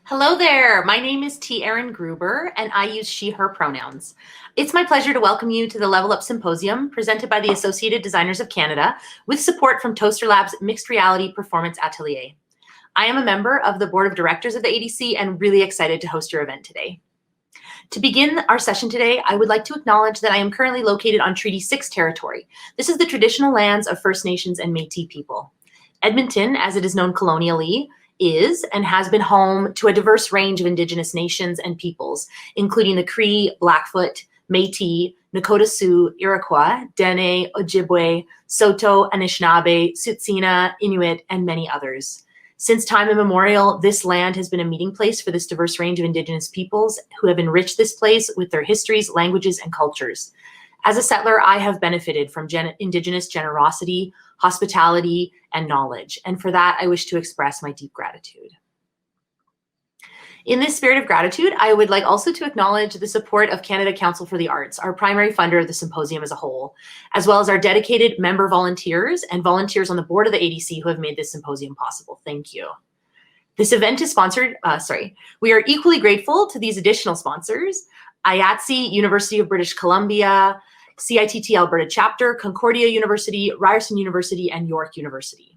Hello there, my name is T. Erin Gruber, and I use she, her pronouns. It's my pleasure to welcome you to the Level Up Symposium presented by the Associated Designers of Canada with support from Toaster Lab's Mixed Reality Performance Atelier. I am a member of the Board of Directors of the ADC and really excited to host your event today. To begin our session today, I would like to acknowledge that I am currently located on Treaty 6 territory. This is the traditional lands of First Nations and Métis people. Edmonton, as it is known colonially, is and has been home to a diverse range of Indigenous nations and peoples, including the Cree, Blackfoot, Métis, Nakota Sioux, Iroquois, Dene, Ojibwe, Saulteaux, Anishinaabe, Tsuut'ina, Inuit, and many others. Since time immemorial, this land has been a meeting place for this diverse range of Indigenous peoples who have enriched this place with their histories, languages, and cultures. As a settler, I have benefited from Indigenous generosity, hospitality, and knowledge, and for that, I wish to express my deep gratitude. In this spirit of gratitude, I would like also to acknowledge the support of Canada Council for the Arts, our primary funder of the symposium as a whole, as well as our dedicated member volunteers and volunteers on the board of the ADC who have made this symposium possible. Thank you. This event is sponsored, we are equally grateful to these additional sponsors: IATSE, University of British Columbia, CITT Alberta Chapter, Concordia University, Ryerson University, and York University.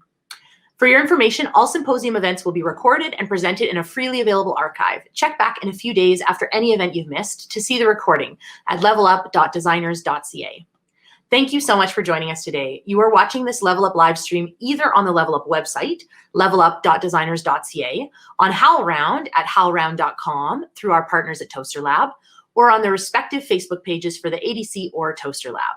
For your information, all symposium events will be recorded and presented in a freely available archive. Check back in a few days after any event you've missed to see the recording at levelup.designers.ca. Thank you so much for joining us today. You are watching this Level Up live stream either on the Level Up website, levelup.designers.ca, on HowlRound at howlround.com through our partners at Toaster Lab, or on the respective Facebook pages for the ADC or Toaster Lab.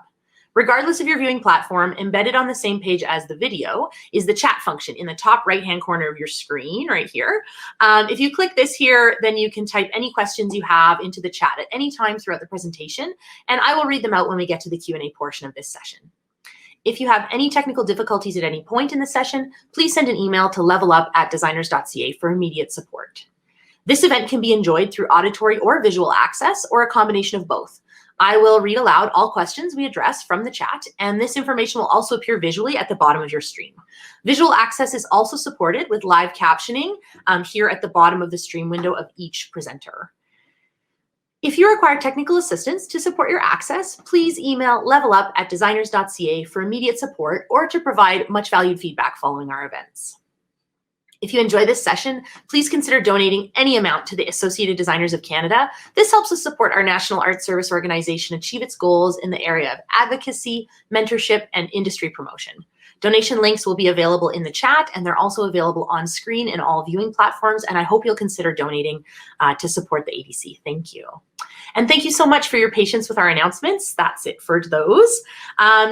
Regardless of your viewing platform, embedded on the same page as the video is the chat function in the top right-hand corner of your screen right here. If you click this here, then you can type any questions you have into the chat at any time throughout the presentation, and I will read them out when we get to the Q&A portion of this session. If you have any technical difficulties at any point in the session, please send an email to levelup@designers.ca for immediate support. This event can be enjoyed through auditory or visual access, or a combination of both. I will read aloud all questions we address from the chat, and this information will also appear visually at the bottom of your stream. Visual access is also supported with live captioning here at the bottom of the stream window of each presenter. If you require technical assistance to support your access, please email levelup@designers.ca for immediate support or to provide much valued feedback following our events. If you enjoy this session, please consider donating any amount to the Associated Designers of Canada. This helps us support our National Arts Service Organization achieve its goals in the area of advocacy, mentorship, and industry promotion. Donation links will be available in the chat, and they're also available on screen in all viewing platforms, and I hope you'll consider donating to support the ADC. Thank you. And thank you so much for your patience with our announcements. That's it for those.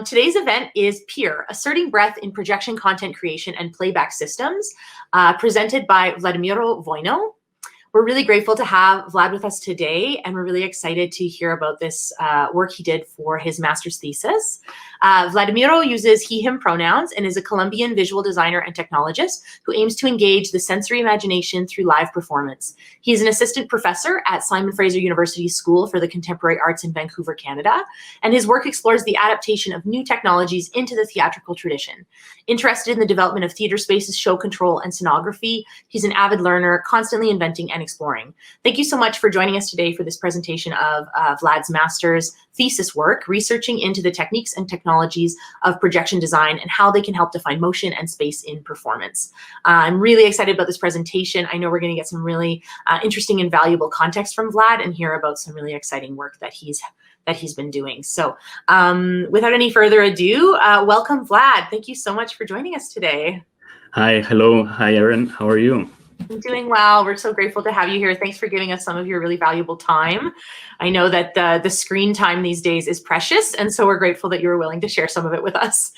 Today's event is Pier, Asserting Breadth in Projection Content Creation and Playback Systems, presented by Wladimiro Woyno. We're really grateful to have Wlad with us today, and we're really excited to hear about this work he did for his master's thesis. Wladimiro uses he, him pronouns and is a Colombian visual designer and technologist who aims to engage the sensory imagination through live performance. He is an assistant professor at Simon Fraser University School for the Contemporary Arts in Vancouver, Canada, and his work explores the adaptation of new technologies into the theatrical tradition. Interested in the development of theater spaces, show control, and scenography, he's an avid learner, constantly inventing and exploring. Thank you so much for joining us today for this presentation of Vlad's master's thesis work, researching into the techniques and technologies of projection design and how they can help define motion and space in performance. I'm really excited about this presentation. I know we're going to get some really interesting and valuable context from Wlad and hear about some really exciting work that he's been doing. So without any further ado, welcome Wlad. Thank you so much for joining us today. Hi, hello. Hi, Erin. How are you? I'm doing well. We're so grateful to have you here. Thanks for giving us some of your really valuable time. I know that the screen time these days is precious, and so we're grateful that you were willing to share some of it with us.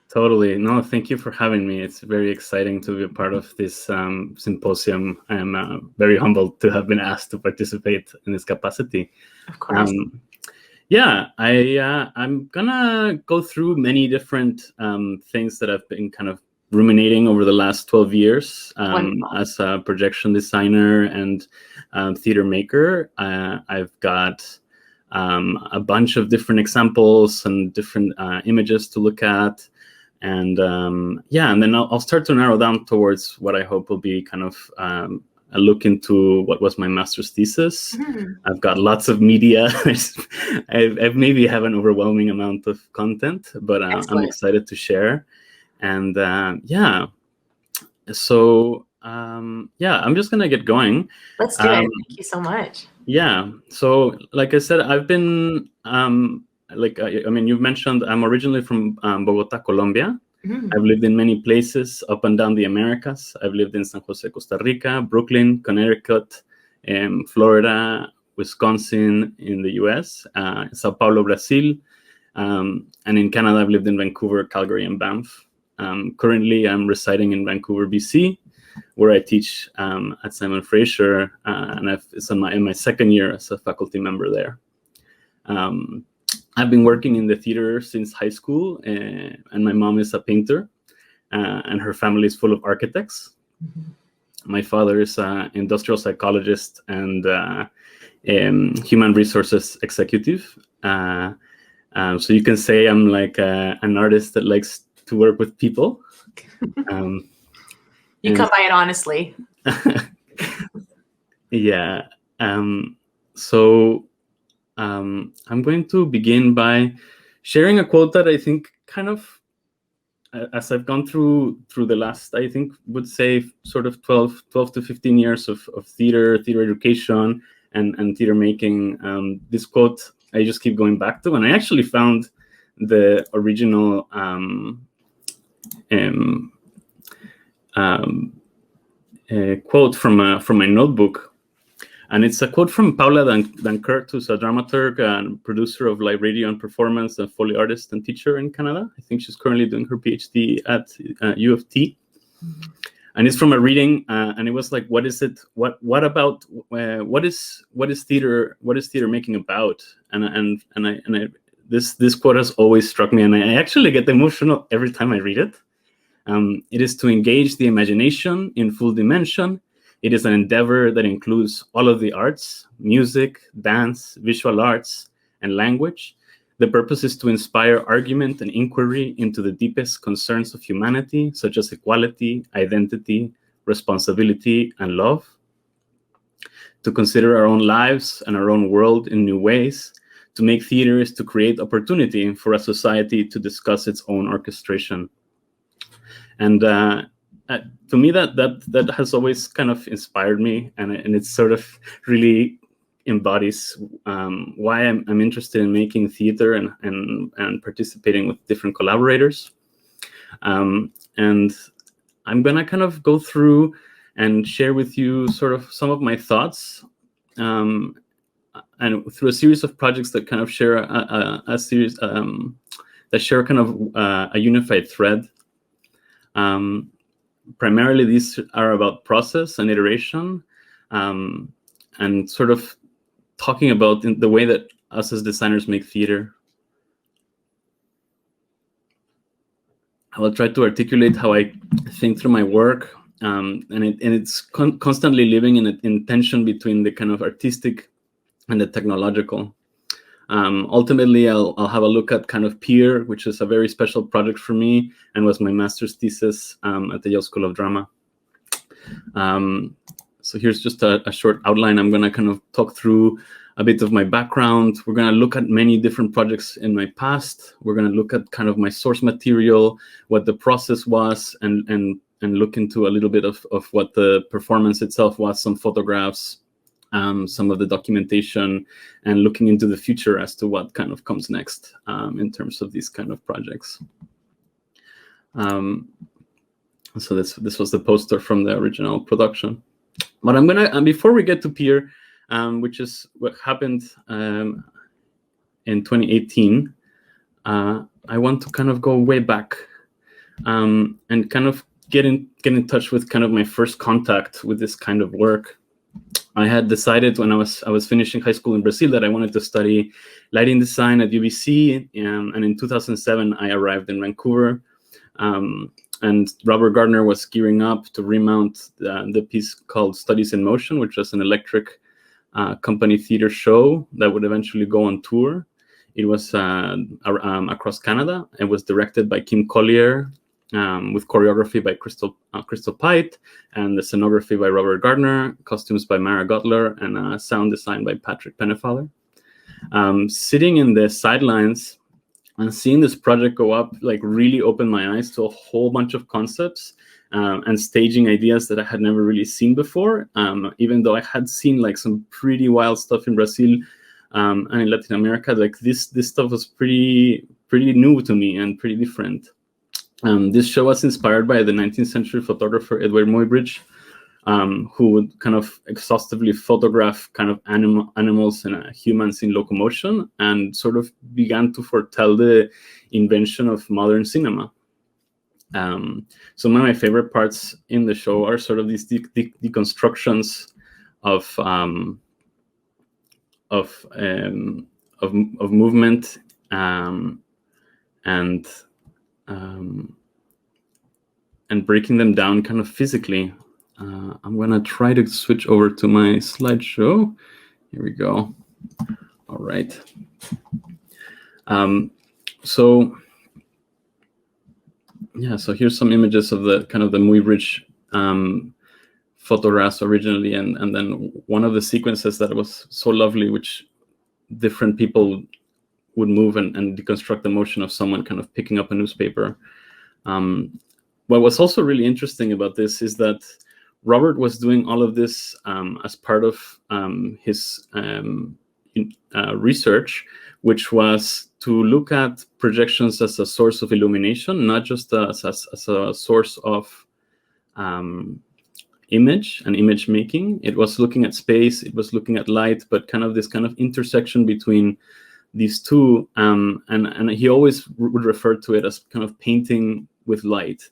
Totally. No, thank you for having me. It's very exciting to be a part of this symposium. I'm very humbled to have been asked to participate in this capacity. Of course. Yeah, I'm gonna go through many different things that I've been kind of ruminating over the last 12 years as a projection designer and theater maker. I've got a bunch of different examples and different images to look at. And yeah, and then I'll start to narrow down towards what I hope will be kind of a look into what was my master's thesis. Mhm. I've got lots of media. I've maybe have an overwhelming amount of content, but I'm Excellent. excited to share. And so I'm just gonna get going. Let's do it. Thank you so much. Yeah. So, like I said, I've been you've mentioned I'm originally from Bogota, Colombia. Mhm. I've lived in many places up and down the Americas. I've lived in San Jose, Costa Rica, Brooklyn, Connecticut, Florida, Wisconsin in the US, Sao Paulo, Brazil, and in Canada, I've lived in Vancouver, Calgary, and Banff. Currently, I'm residing in Vancouver, BC, where I teach at Simon Fraser, and it's in my second year as a faculty member there. I've been working in the theater since high school, and my mom is a painter, and her family is full of architects. Mm-hmm. My father is an industrial psychologist and human resources executive. So you can say I'm like an artist that likes to work with people. You come by it honestly. Yeah. So I'm going to begin by sharing a quote that I think kind of, as I've gone through the last, I think would say sort of 12 to 15 years of theater education and theater making, this quote I just keep going back to. And I actually found the original quote from my notebook. And it's a quote from Paula Dankert, who's a dramaturg and producer of live radio and performance and Foley artist and teacher in Canada. I think she's currently doing her PhD at U of T. Mm-hmm. And it's from a reading, and it was like, what is it? What is theater? What is theater making about? This quote has always struck me, and I actually get emotional every time I read it. It is to engage the imagination in full dimension. It is an endeavor that includes all of the arts, music, dance, visual arts, and language. The purpose is to inspire argument and inquiry into the deepest concerns of humanity, such as equality, identity, responsibility, and love. To consider our own lives and our own world in new ways. To make theater is to create opportunity for a society to discuss its own orchestration. And to me, that has always kind of inspired me, and it sort of really embodies why I'm interested in making theater and participating with different collaborators. And I'm gonna kind of go through and share with you sort of some of my thoughts, and through a series of projects that kind of share a series that share kind of a unified thread. Primarily, these are about process and iteration, and sort of talking about the way that us as designers make theater. I will try to articulate how I think through my work, and it's constantly living in tension between the kind of artistic and the technological. Ultimately, I'll have a look at kind of Pier, which is a very special project for me and was my master's thesis at the Yale School of Drama. So here's just a short outline. I'm going to kind of talk through a bit of my background. We're going to look at many different projects in my past. We're going to look at kind of my source material, what the process was, and look into a little bit of what the performance itself was, some photographs, some of the documentation, and looking into the future as to what kind of comes next in terms of these kind of projects. So this was the poster from the original production. But I'm gonna, before we get to Pier, which is what happened in 2018, I want to kind of go way back and kind of get in touch with kind of my first contact with this kind of work. I had decided when I was finishing high school in Brazil that I wanted to study lighting design at UBC, and in 2007 I arrived in Vancouver, and Robert Gardner was gearing up to remount the piece called Studies in Motion, which was an electric company theater show that would eventually go on tour. It was across Canada. It was directed by Kim Collier, with choreography by Crystal Pite, and the scenography by Robert Gardner, costumes by Mara Gotler, and sound design by Patrick Pennefather. Sitting in the sidelines and seeing this project go up, like, really opened my eyes to a whole bunch of concepts and staging ideas that I had never really seen before. Even though I had seen like some pretty wild stuff in Brazil and in Latin America, like this stuff was pretty new to me and pretty different. This show was inspired by the 19th century photographer Edward Muybridge, who would kind of exhaustively photograph kind of animals and humans in locomotion, and sort of began to foretell the invention of modern cinema. Some of my favorite parts in the show are sort of these deconstructions of movement and breaking them down kind of physically. I'm gonna try to switch over to my slideshow. Here we go. All right. So here's some images of the kind of the Muybridge photographs originally, and then one of the sequences that was so lovely, which different people would move and deconstruct the motion of someone kind of picking up a newspaper. What was also really interesting about this is that Robert was doing all of this as part of his research, which was to look at projections as a source of illumination, not just as a source of image and image making. It was looking at space, it was looking at light, but kind of this kind of intersection between these two. And he always would refer to it as kind of painting with light,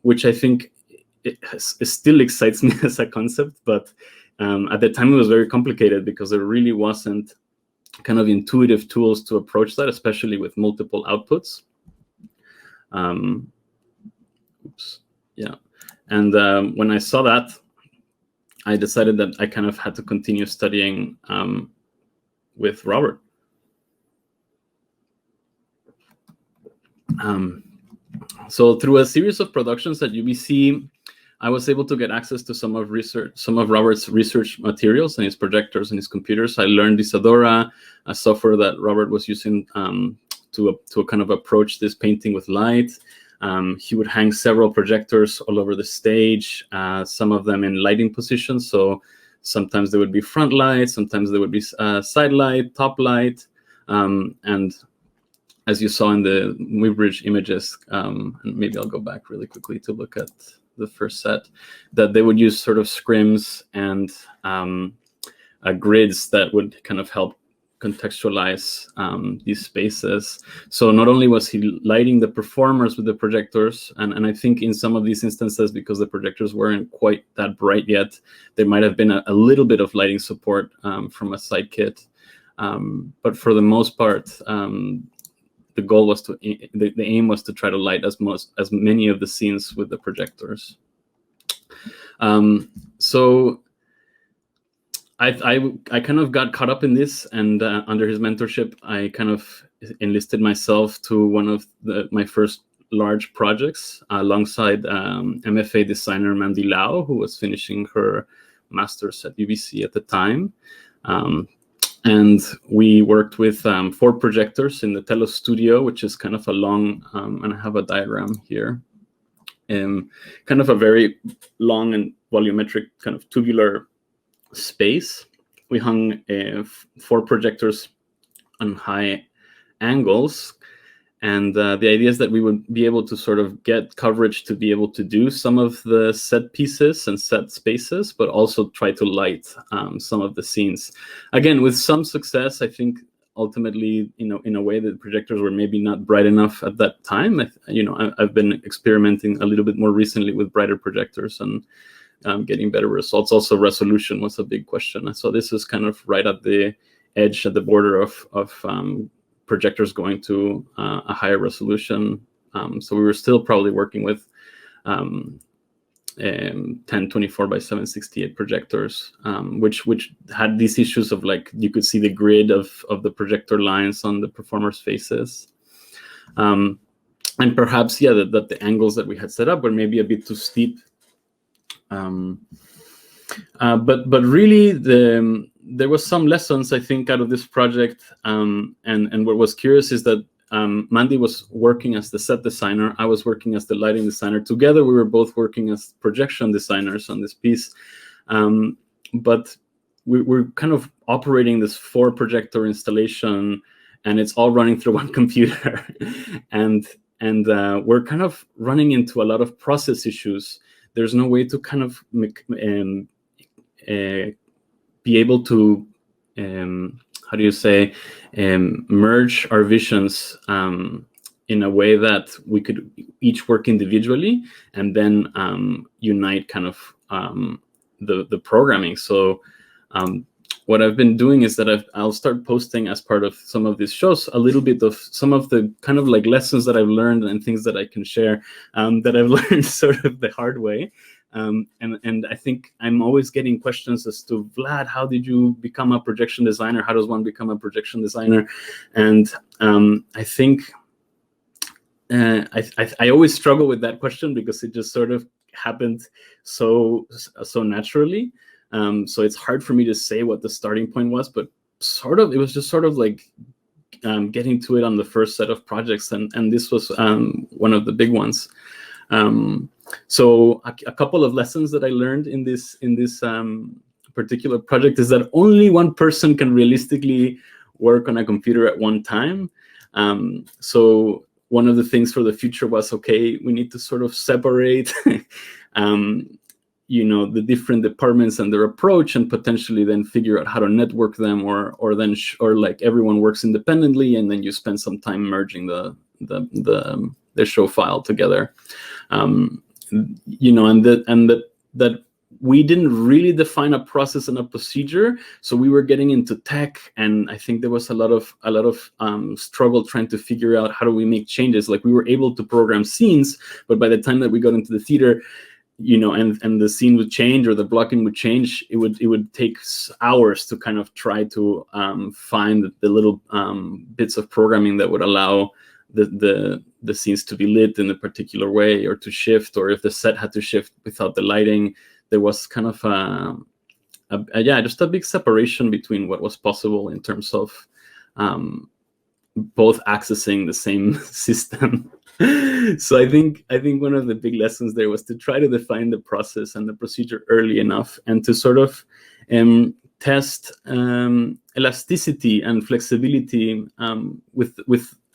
which I think it still excites me as a concept, but at the time it was very complicated because there really wasn't kind of intuitive tools to approach that, especially with multiple outputs. And when I saw that, I decided that I kind of had to continue studying with Robert. So through a series of productions at UBC, I was able to get access to some of Robert's research materials and his projectors and his computers. I learned Isadora, a software that Robert was using to kind of approach this painting with light. He would hang several projectors all over the stage, some of them in lighting positions. So sometimes they would be front light, sometimes they would be side light, top light. And as you saw in the Muybridge images, and maybe I'll go back really quickly to look at the first set, that they would use sort of scrims and grids that would kind of help contextualize these spaces. So not only was he lighting the performers with the projectors, and I think in some of these instances, because the projectors weren't quite that bright yet, there might have been a little bit of lighting support from a side kit. But for the most part, the goal was the aim was to try to light as many of the scenes with the projectors. So I kind of got caught up in this, and under his mentorship, I kind of enlisted myself to one of my first large projects alongside MFA designer Mandy Lau, who was finishing her master's at UBC at the time. And we worked with 4 projectors in the Telos studio, which is kind of a long, and I have a diagram here, kind of a very long and volumetric kind of tubular space. We hung 4 projectors on high angles. And the idea is that we would be able to sort of get coverage to be able to do some of the set pieces and set spaces, but also try to light some of the scenes. Again, with some success, I think ultimately, in a way that projectors were maybe not bright enough at that time. I've been experimenting a little bit more recently with brighter projectors and getting better results. Also, resolution was a big question. So this is kind of right at the edge, at the border of projectors going to a higher resolution. So we were still probably working with 1024 by 768 projectors, which had these issues of, like, you could see the grid of the projector lines on the performers' faces. and perhaps, yeah, that the angles that we had set up were maybe a bit too steep. But really, there was some lessons, I think, out of this project. And what was curious is that Mandy was working as the set designer. I was working as the lighting designer. Together, we were both working as projection designers on this piece. But we're kind of operating this 4-projector installation, and it's all running through one computer. and we're kind of running into a lot of process issues. There's no way to kind of be able to, how do you say, merge our visions in a way that we could each work individually and then unite kind of the programming. So what I've been doing is that I'll start posting as part of some of these shows a little bit of some of the kind of like lessons that I've learned and things that I can share that I've learned sort of the hard way. And I think I'm always getting questions as to, Vlad, how did you become a projection designer? How does one become a projection designer? And I think I always struggle with that question because it just sort of happened so naturally. So it's hard for me to say what the starting point was, but it was just sort of like getting to it on the first set of projects, and this was one of the big ones. So a couple of lessons that I learned in this particular project is that only one person can realistically work on a computer at one time. So one of the things for the future was, okay, we need to sort of separate the different departments and their approach, and potentially then figure out how to network them, or like everyone works independently, and then you spend some time merging the show file together. And that we didn't really define a process and a procedure, so we were getting into tech, and I think there was a lot of struggle trying to figure out how do we make changes. Like, we were able to program scenes, but by the time that we got into the theater, and the scene would change or the blocking would change, it would take hours to kind of try to find the little bits of programming that would allow the scenes to be lit in a particular way, or to shift, or if the set had to shift without the lighting. There was kind of just a big separation between what was possible in terms of both accessing the same system. So I think one of the big lessons there was to try to define the process and the procedure early enough, and to sort of test elasticity and flexibility with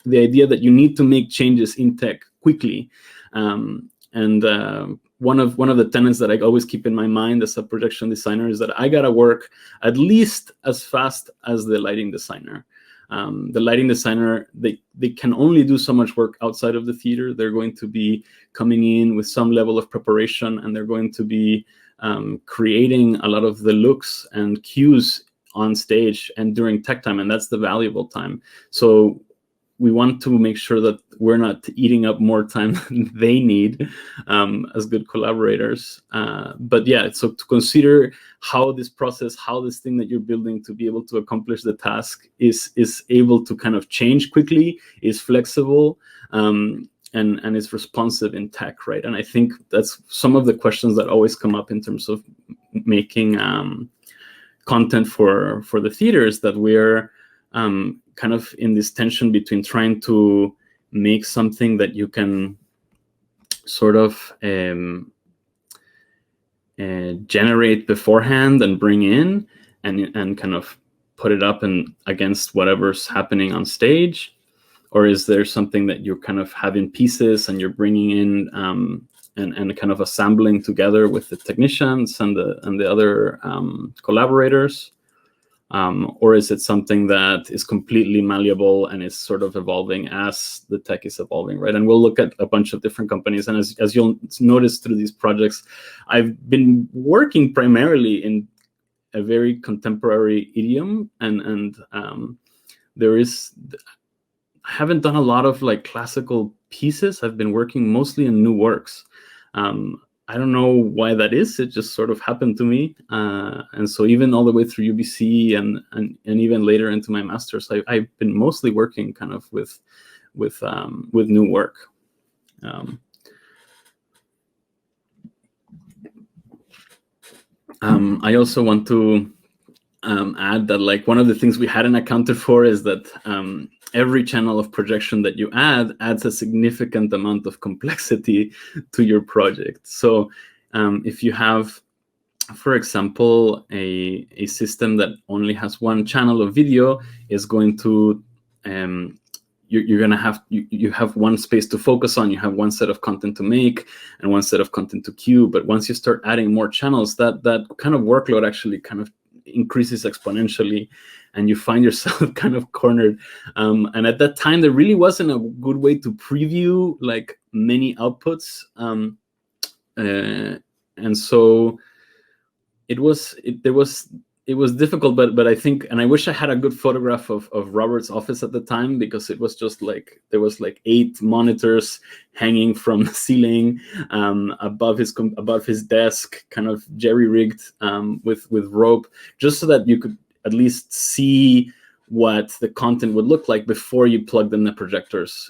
the idea that you need to make changes in tech quickly. And one of the tenets that I always keep in my mind as a projection designer is that I gotta work at least as fast as the lighting designer. The lighting designer, they can only do so much work outside of the theater. They're going to be coming in with some level of preparation, and they're going to be creating a lot of the looks and cues on stage and during tech time, and that's the valuable time. So we want to make sure that we're not eating up more time than they need as good collaborators. But yeah, so to consider how this process, how this thing that you're building to be able to accomplish the task is able to kind of change quickly, is flexible, and is responsive in tech, right? And I think that's some of the questions that always come up in terms of making content for the theaters, that we're kind of in this tension between trying to make something that you can sort of generate beforehand and bring in and kind of put it up and against whatever's happening on stage, or is there something that you kind of have in pieces and you're bringing in and kind of assembling together with the technicians and the other collaborators? Or is it something that is completely malleable and is sort of evolving as the tech is evolving, right? And we'll look at a bunch of different companies. And as you'll notice through these projects, I've been working primarily in a very contemporary idiom, and I haven't done a lot of like classical pieces. I've been working mostly in new works. I don't know why that is. It just sort of happened to me. And so even all the way through UBC and even later into my master's, I've been mostly working kind of with new work. I also want to add that, like, one of the things we hadn't accounted for is that every channel of projection that you add adds a significant amount of complexity to your project. So if you have, for example, a system that only has one channel of video, is going to you're going to have you have one space to focus on, you have one set of content to make and one set of content to queue. But once you start adding more channels, that kind of workload actually kind of increases exponentially, and you find yourself kind of cornered. And at that time, there really wasn't a good way to preview like many outputs, and so it was difficult. But I think, and I wish I had a good photograph of Robert's office at the time, because it was just like there was like 8 monitors hanging from the ceiling above his desk, kind of jerry-rigged with rope, just so that you could at least see what the content would look like before you plugged in the projectors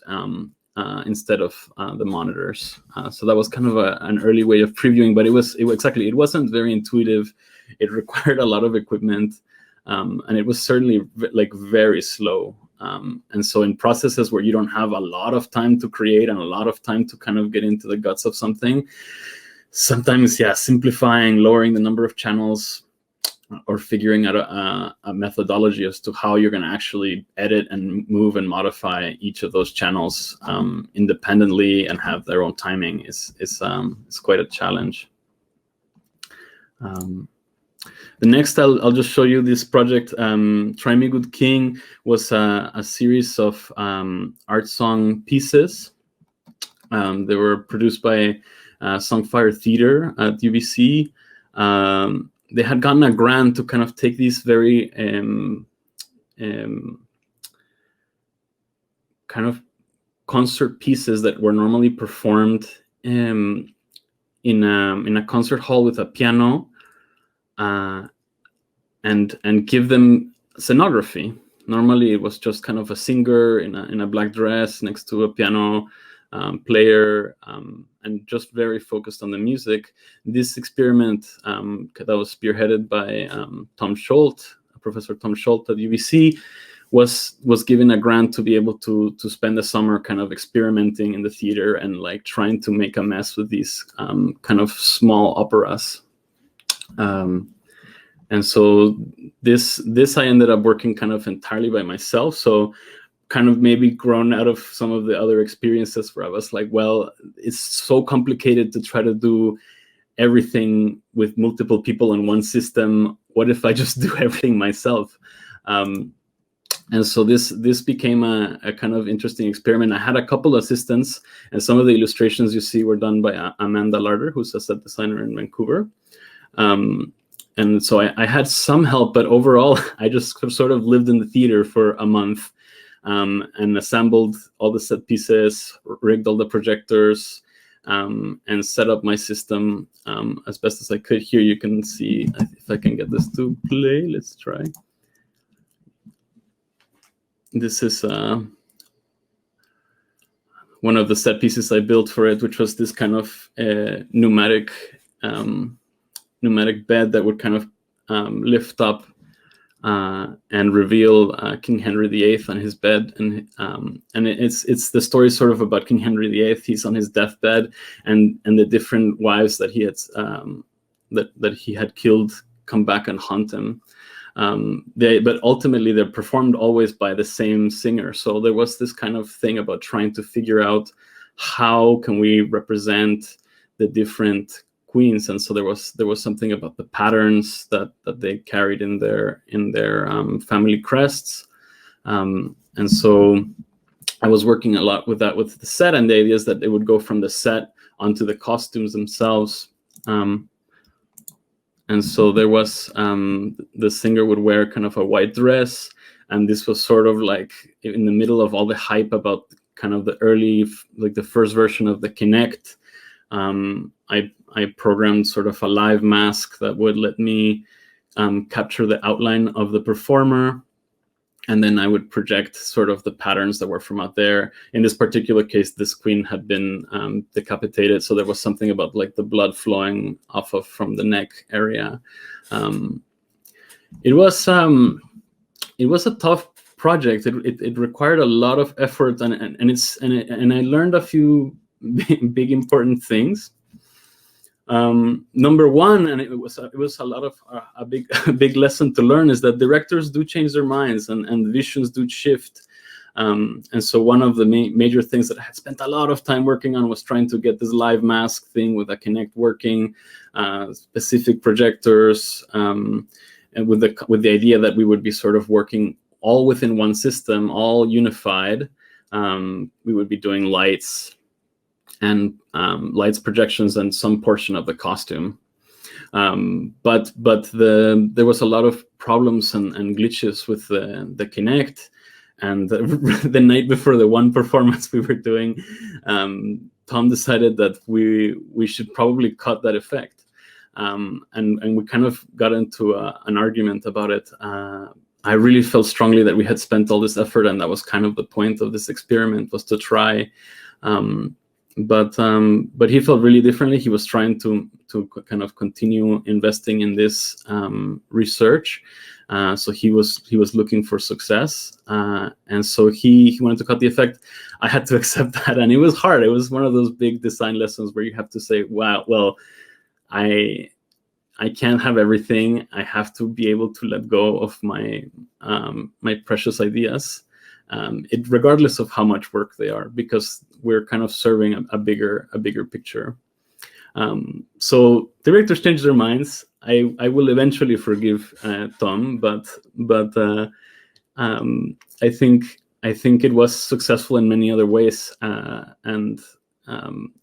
instead of the monitors. So that was kind of an early way of previewing, but it wasn't very intuitive. It required a lot of equipment, and it was certainly like very slow. And so in processes where you don't have a lot of time to create and a lot of time to kind of get into the guts of something, sometimes, simplifying, lowering the number of channels, or figuring out a methodology as to how you're going to actually edit and move and modify each of those channels independently and have their own timing is quite a challenge. The next, I'll just show you this project. Try Me Good King was a series of art song pieces. They were produced by Songfire Theater at UBC. They had gotten a grant to kind of take these very kind of concert pieces that were normally performed in a concert hall with a piano, and give them scenography. Normally, it was just kind of a singer in a black dress next to a piano player, and just very focused on the music. This experiment that was spearheaded by Tom Schultz, Professor Tom Schultz at UBC, was given a grant to be able to spend the summer kind of experimenting in the theater and like trying to make a mess with these kind of small operas. And so this I ended up working kind of entirely by myself. So kind of maybe grown out of some of the other experiences where I was like, well, it's so complicated to try to do everything with multiple people in one system. What if I just do everything myself? And so this became a kind of interesting experiment. I had a couple assistants, and some of the illustrations you see were done by Amanda Larder, who's a set designer in Vancouver. And so I had some help, but overall, I just sort of lived in the theater for a month, and assembled all the set pieces, rigged all the projectors, and set up my system as best as I could. Here you can see, if I can get this to play, let's try. This is one of the set pieces I built for it, which was this kind of pneumatic bed that would kind of lift up and reveal King Henry VIII on his bed, and it's the story sort of about King Henry VIII. He's on his deathbed, and the different wives that he had that he had killed come back and haunt him. But ultimately they're performed always by the same singer. So there was this kind of thing about trying to figure out how can we represent the different queens, and so there was something about the patterns that they carried in their family crests, and so I was working a lot with that with the set, and the idea is that they would go from the set onto the costumes themselves. And so there was the singer would wear kind of a white dress, and this was sort of like in the middle of all the hype about kind of the early, like the first version of the Kinect. I programmed sort of a live mask that would let me capture the outline of the performer, and then I would project sort of the patterns that were from out there. In this particular case, this queen had been decapitated, so there was something about like the blood flowing off of from the neck area. It was a tough project. It required a lot of effort, and I learned a few big important things. Number one, and it was a lot of a big lesson to learn, is that directors do change their minds and visions do shift. And so one of the major things that I had spent a lot of time working on was trying to get this live mask thing with a Kinect working, specific projectors, and with the idea that we would be sort of working all within one system, all unified. We would be doing lights and lights, projections, and some portion of the costume. But there was a lot of problems and glitches with the Kinect. And the night before the one performance we were doing, Tom decided that we should probably cut that effect. And we kind of got into an argument about it. I really felt strongly that we had spent all this effort, and that was kind of the point of this experiment, was to try. But he felt really differently. He was trying to kind of continue investing in this research. So he was looking for success, and so he wanted to cut the effect. I had to accept that, and it was hard. It was one of those big design lessons where you have to say, "Wow, well, I can't have everything. I have to be able to let go of my precious ideas, regardless of how much work they are, because we're kind of serving a bigger picture." So directors change their minds. I will eventually forgive Tom, but I think it was successful in many other ways.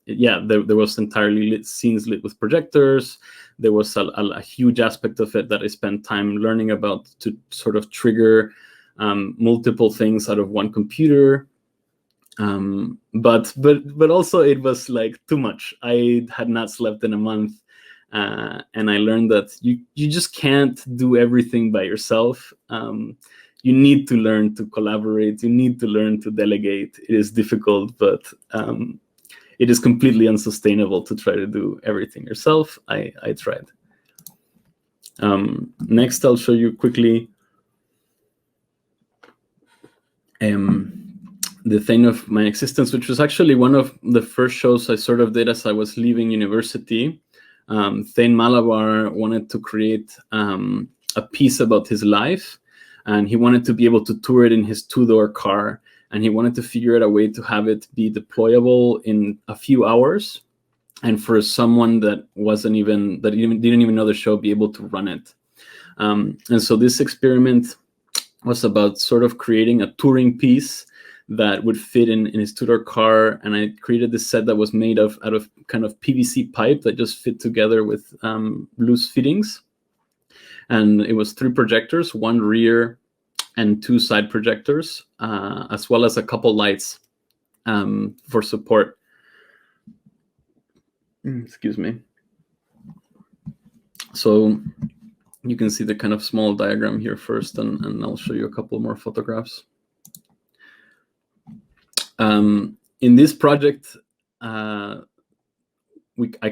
Yeah, there was entirely scenes lit with projectors. There was a huge aspect of it that I spent time learning about to sort of trigger multiple things out of one computer. But also it was like too much. I had not slept in a month, and I learned that you just can't do everything by yourself. You need to learn to collaborate. You need to learn to delegate. It is difficult, but it is completely unsustainable to try to do everything yourself. I tried. Next, I'll show you quickly the thing of my existence, which was actually one of the first shows I sort of did as I was leaving university. Thane Malabar wanted to create a piece about his life, and he wanted to be able to tour it in his two-door car, and he wanted to figure out a way to have it be deployable in a few hours, and for someone that didn't even know the show be able to run it. And so this experiment was about sort of creating a touring piece that would fit in his two-door car, and I created this set that was made out of kind of PVC pipe that just fit together with loose fittings. And it was 3 projectors, 1 rear and 2 side projectors, as well as a couple lights for support. Excuse me. So you can see the kind of small diagram here first, and I'll show you a couple more photographs. In this project, I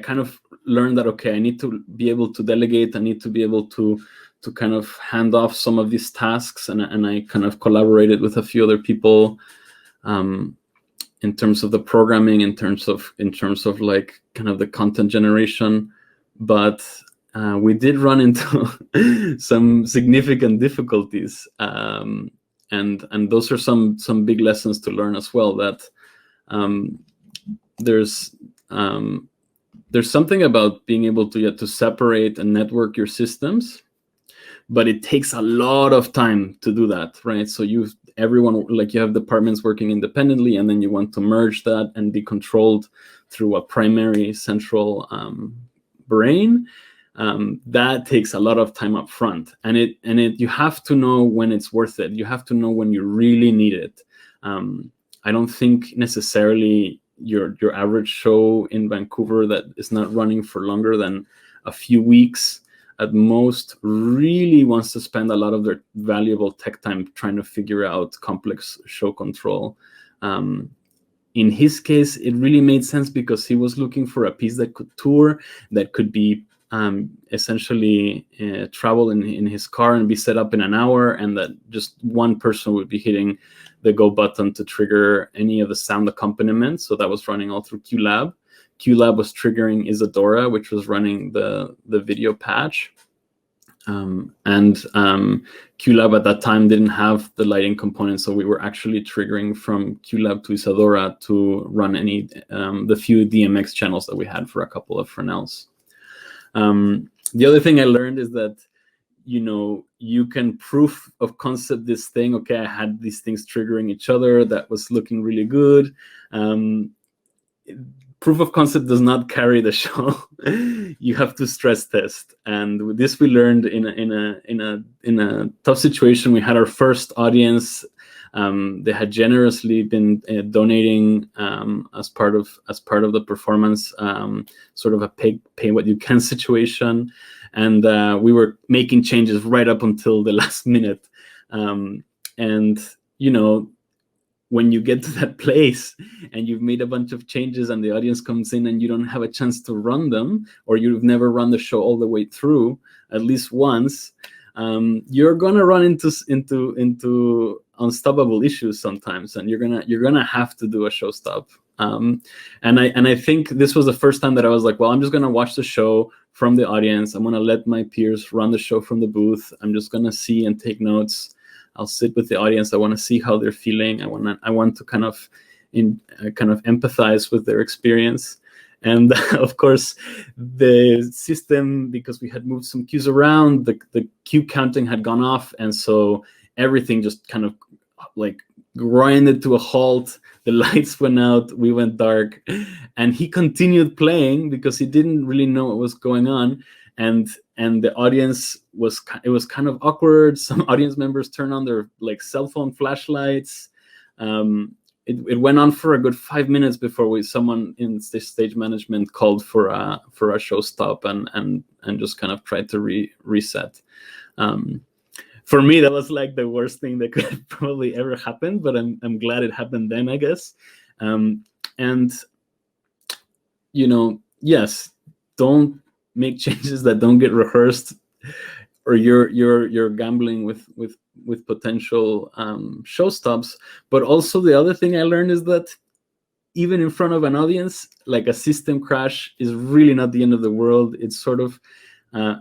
kind of learned that, okay, I need to be able to delegate. I need to be able to kind of hand off some of these tasks, and I kind of collaborated with a few other people in terms of the programming, in terms of like kind of the content generation. But we did run into some significant difficulties. And those are some big lessons to learn as well, that there's something about being able to separate and network your systems, but it takes a lot of time to do that, right? So you have departments working independently, and then you want to merge that and be controlled through a primary central brain. That takes a lot of time up front, and you have to know when it's worth it. You have to know when you really need it. I don't think necessarily your average show in Vancouver that is not running for longer than a few weeks at most really wants to spend a lot of their valuable tech time trying to figure out complex show control. In his case, it really made sense because he was looking for a piece that could tour, that could be essentially travel in his car and be set up in an hour, and that just one person would be hitting the go button to trigger any of the sound accompaniment. So that was running all through QLab. QLab was triggering Isadora, which was running the video patch. QLab at that time didn't have the lighting component, so we were actually triggering from QLab to Isadora to run any the few DMX channels that we had for a couple of Fresnels. The other thing I learned is that, you know, you can proof of concept this thing. Okay, I had these things triggering each other. That was looking really good. Proof of concept does not carry the show. You have to stress test, and with this we learned in a tough situation. We had our first audience. They had generously been donating as part of the performance, sort of a pay what you can situation, and we were making changes right up until the last minute. And you know, when you get to that place and you've made a bunch of changes and the audience comes in and you don't have a chance to run them, or you've never run the show all the way through at least once, you're gonna run into unstoppable issues sometimes, and you're gonna have to do a show stop. And I think this was the first time that I was like, well, I'm just gonna watch the show from the audience. I'm gonna let my peers run the show from the booth. I'm just gonna see and take notes. I'll sit with the audience. I want to see how they're feeling. I want to kind of empathize with their experience. And of course, the system, because we had moved some cues around, the cue counting had gone off, and so everything just kind of like grinded to a halt. The lights went out, we went dark, and he continued playing because he didn't really know what was going on. And the audience was kind of awkward. Some audience members turned on their like cell phone flashlights. It went on for a good 5 minutes before someone in stage management called for a show stop and just kind of tried to reset. For me, that was like the worst thing that could probably ever happen, but I'm glad it happened then, I guess. And you know, yes, don't make changes that don't get rehearsed, or you're gambling with potential show stops. But also the other thing I learned is that even in front of an audience, like a system crash is really not the end of the world. It sort of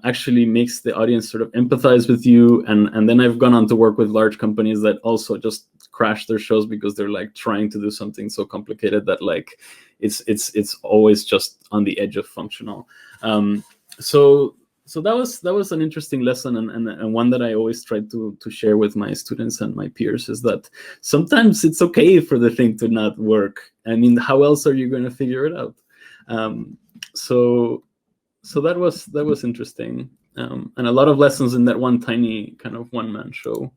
actually makes the audience sort of empathize with you. And then I've gone on to work with large companies that also just crash their shows because they're like trying to do something so complicated that like it's always just on the edge of functional. So that was an interesting lesson, and one that I always try to share with my students and my peers, is that sometimes it's okay for the thing to not work. I mean, how else are you going to figure it out? So that was interesting, and a lot of lessons in that one tiny kind of one-man show.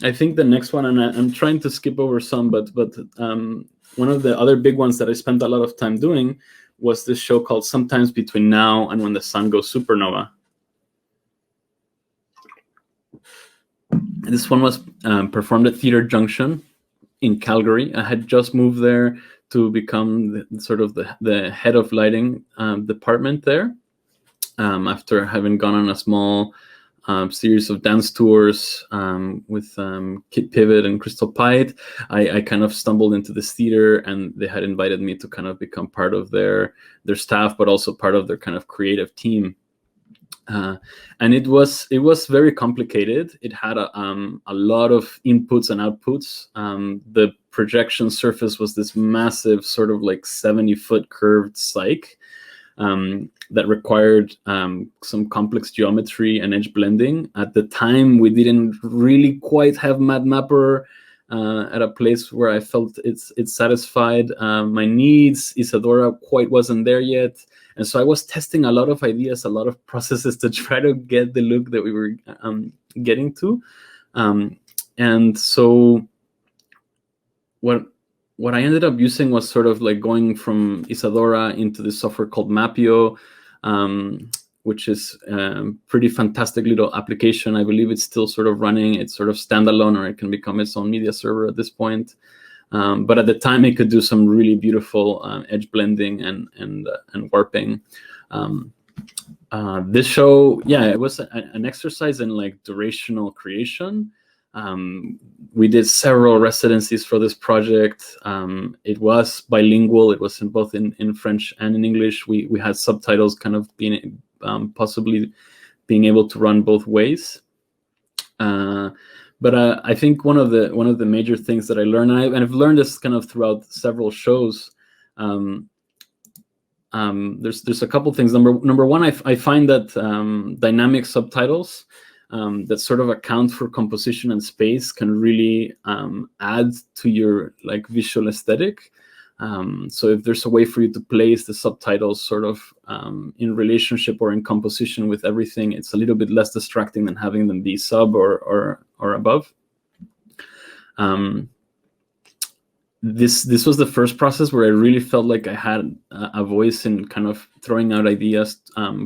I think the next one, and I'm trying to skip over some, but one of the other big ones that I spent a lot of time doing was this show called Sometimes Between Now and When the Sun Goes Supernova. This one was performed at Theater Junction in Calgary. I had just moved there to become the head of lighting department there, after having gone on a small series of dance tours with Kit Pivot and Crystal Pite. I kind of stumbled into this theater, and they had invited me to kind of become part of their staff, but also part of their kind of creative team. And it was very complicated. It had a lot of inputs and outputs. The projection surface was this massive sort of like 70-foot curved cyc that required some complex geometry and edge blending. At the time, we didn't really quite have MadMapper at a place where I felt it satisfied my needs. Isadora quite wasn't there yet. And so I was testing a lot of ideas, a lot of processes to try to get the look that we were getting to. And so what I ended up using was sort of like going from Isadora into this software called Mapio, which is pretty fantastic little application. I believe it's still sort of running. It's sort of standalone, or it can become its own media server at this point. But at the time, it could do some really beautiful edge blending and warping. This show, yeah, it was an exercise in like durational creation. We did several residencies for this project. It was bilingual. It was both in French and in English. We had subtitles kind of being possibly being able to run both ways. But I think one of the major things that I learned, and I've learned this kind of throughout several shows. There's a couple things. Number one, I find that dynamic subtitles that sort of account for composition and space can really add to your like visual aesthetic. So if there's a way for you to place the subtitles sort of in relationship or in composition with everything, it's a little bit less distracting than having them be sub or above. This was the first process where I really felt like I had a voice in kind of throwing out ideas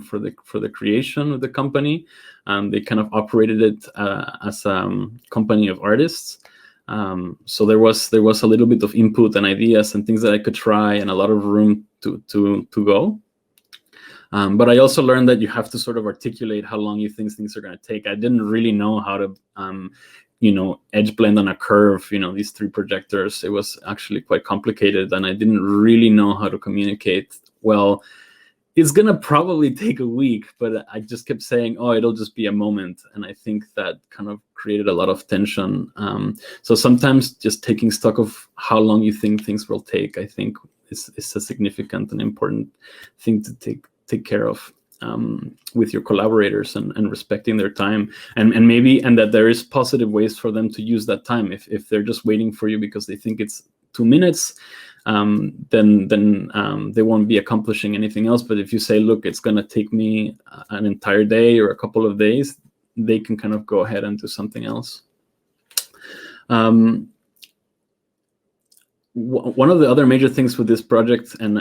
for the creation of the company. They kind of operated it as a company of artists. So there was a little bit of input and ideas and things that I could try, and a lot of room to go. But I also learned that you have to sort of articulate how long you think things are going to take. I didn't really know how to edge blend on a curve, these 3 projectors. It was actually quite complicated, and I didn't really know how to communicate well. It's going to probably take a week, but I just kept saying, oh, it'll just be a moment. And I think that kind of created a lot of tension. So sometimes just taking stock of how long you think things will take, I think is a significant and important thing to take care of with your collaborators, and respecting their time, and that there is positive ways for them to use that time. If they're just waiting for you because they think it's 2 minutes, then they won't be accomplishing anything else. But if you say, look, it's going to take me an entire day or a couple of days, they can kind of go ahead and do something else. One of the other major things with this project, and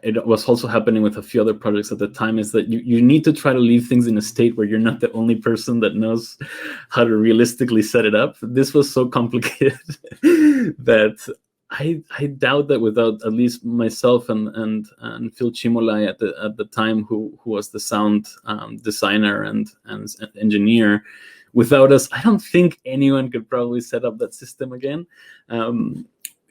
it was also happening with a few other projects at the time, is that you need to try to leave things in a state where you're not the only person that knows how to realistically set it up. This was so complicated that I doubt that without at least myself and Phil Chimolai at the time, who was the sound designer and engineer, without us, I don't think anyone could probably set up that system again.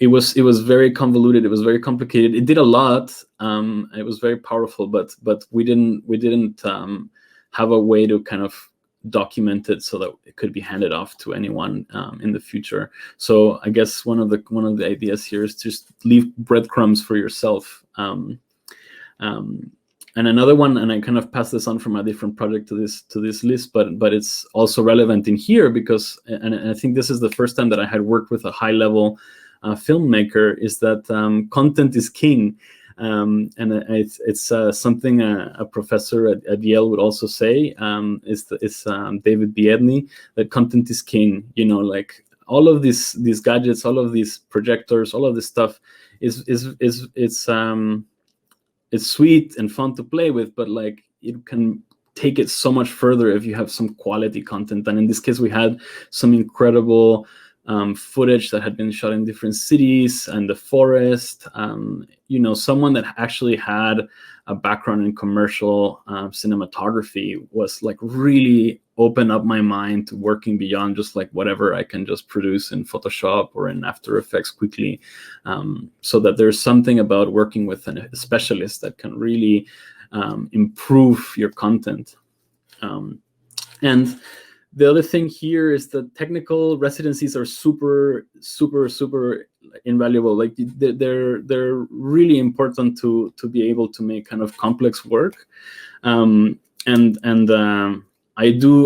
It was very convoluted. It was very complicated. It did a lot. It was very powerful, but we didn't have a way to kind of document it so that it could be handed off to anyone in the future. So I guess one of the ideas here is just leave breadcrumbs for yourself. And another one, and I kind of passed this on from a different project to this list, but it's also relevant in here because, and I think this is the first time that I had worked with a high-level filmmaker, is that content is king. And it's something a professor at Yale would also say, is David Biedny, that content is king. Like all of these gadgets, all of these projectors, all of this stuff it's sweet and fun to play with, but like it can take it so much further if you have some quality content. And in this case, we had some incredible footage that had been shot in different cities and the forest. Someone that actually had a background in commercial cinematography was like really open up my mind to working beyond just like whatever I can just produce in Photoshop or in After Effects quickly. So that there's something about working with a specialist that can really improve your content. And the other thing here is that technical residencies are super, super, super invaluable. Like they're really important to be able to make kind of complex work. I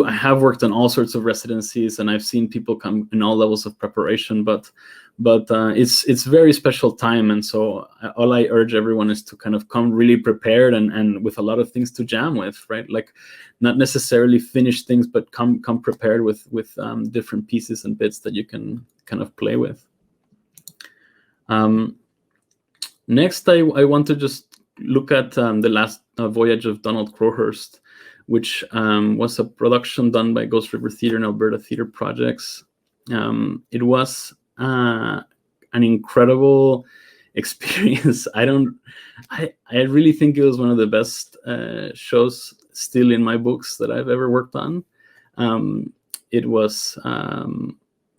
have worked on all sorts of residencies, and I've seen people come in all levels of preparation, but it's very special time. And so all I urge everyone is to kind of come really prepared and with a lot of things to jam with, right? Like not necessarily finished things, but come prepared with different pieces and bits that you can kind of play with. Next, I want to just look at the last Voyage of Donald Crowhurst, which was a production done by Ghost River Theatre and Alberta Theatre Projects. It was an incredible experience. I really think it was one of the best shows still in my books that I've ever worked on. It was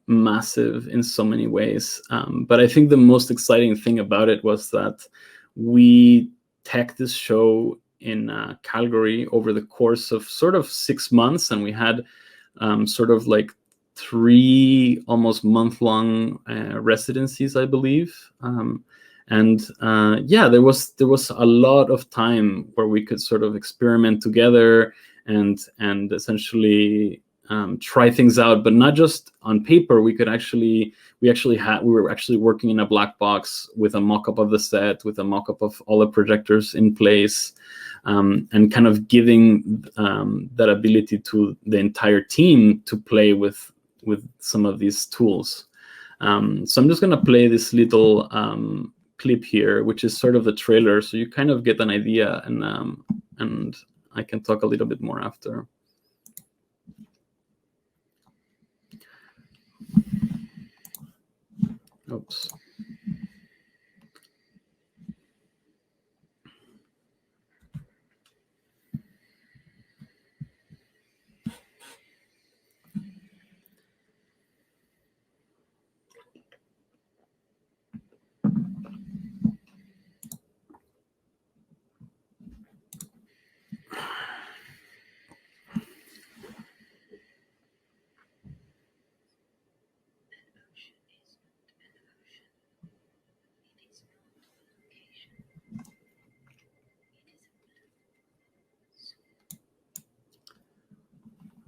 massive in so many ways, but I think the most exciting thing about it was that we teched this show in Calgary over the course of sort of 6 months, and we had sort of like 3 almost month-long residencies, I believe. Yeah, there was a lot of time where we could sort of experiment together and essentially try things out, but not just on paper. We were actually working in a black box with a mock-up of the set, with a mock-up of all the projectors in place, and kind of giving that ability to the entire team to play with some of these tools. So I'm just gonna play this little clip here, which is sort of the trailer, so you kind of get an idea, and I can talk a little bit more after. Oops.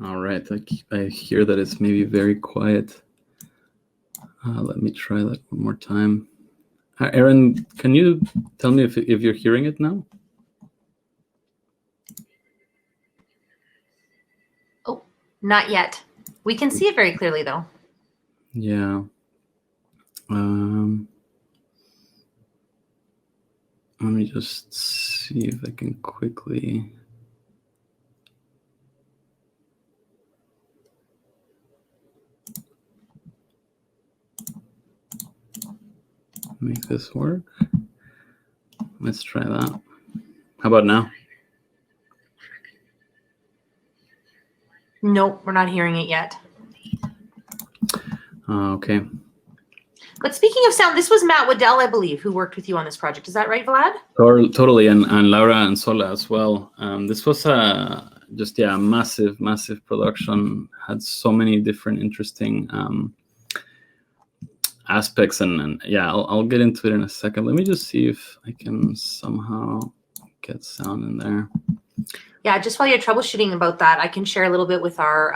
All right, I hear that it's maybe very quiet. Let me try that one more time. Aaron, can you tell me if you're hearing it now? Oh, not yet. We can see it very clearly, though. Yeah. Let me just see if I can quickly. Make this work. Let's try that. How about now? Nope, we're not hearing it yet. Okay. But speaking of sound, this was Matt Waddell, I believe, who worked with you on this project. Is that right, Wlad? Totally, and Laura and Sola as well. This was a massive production. Had so many different interesting aspects, and yeah, I'll get into it in a second. Let me just see if I can somehow get sound in there. Yeah, just while you're troubleshooting about that, I can share a little bit with our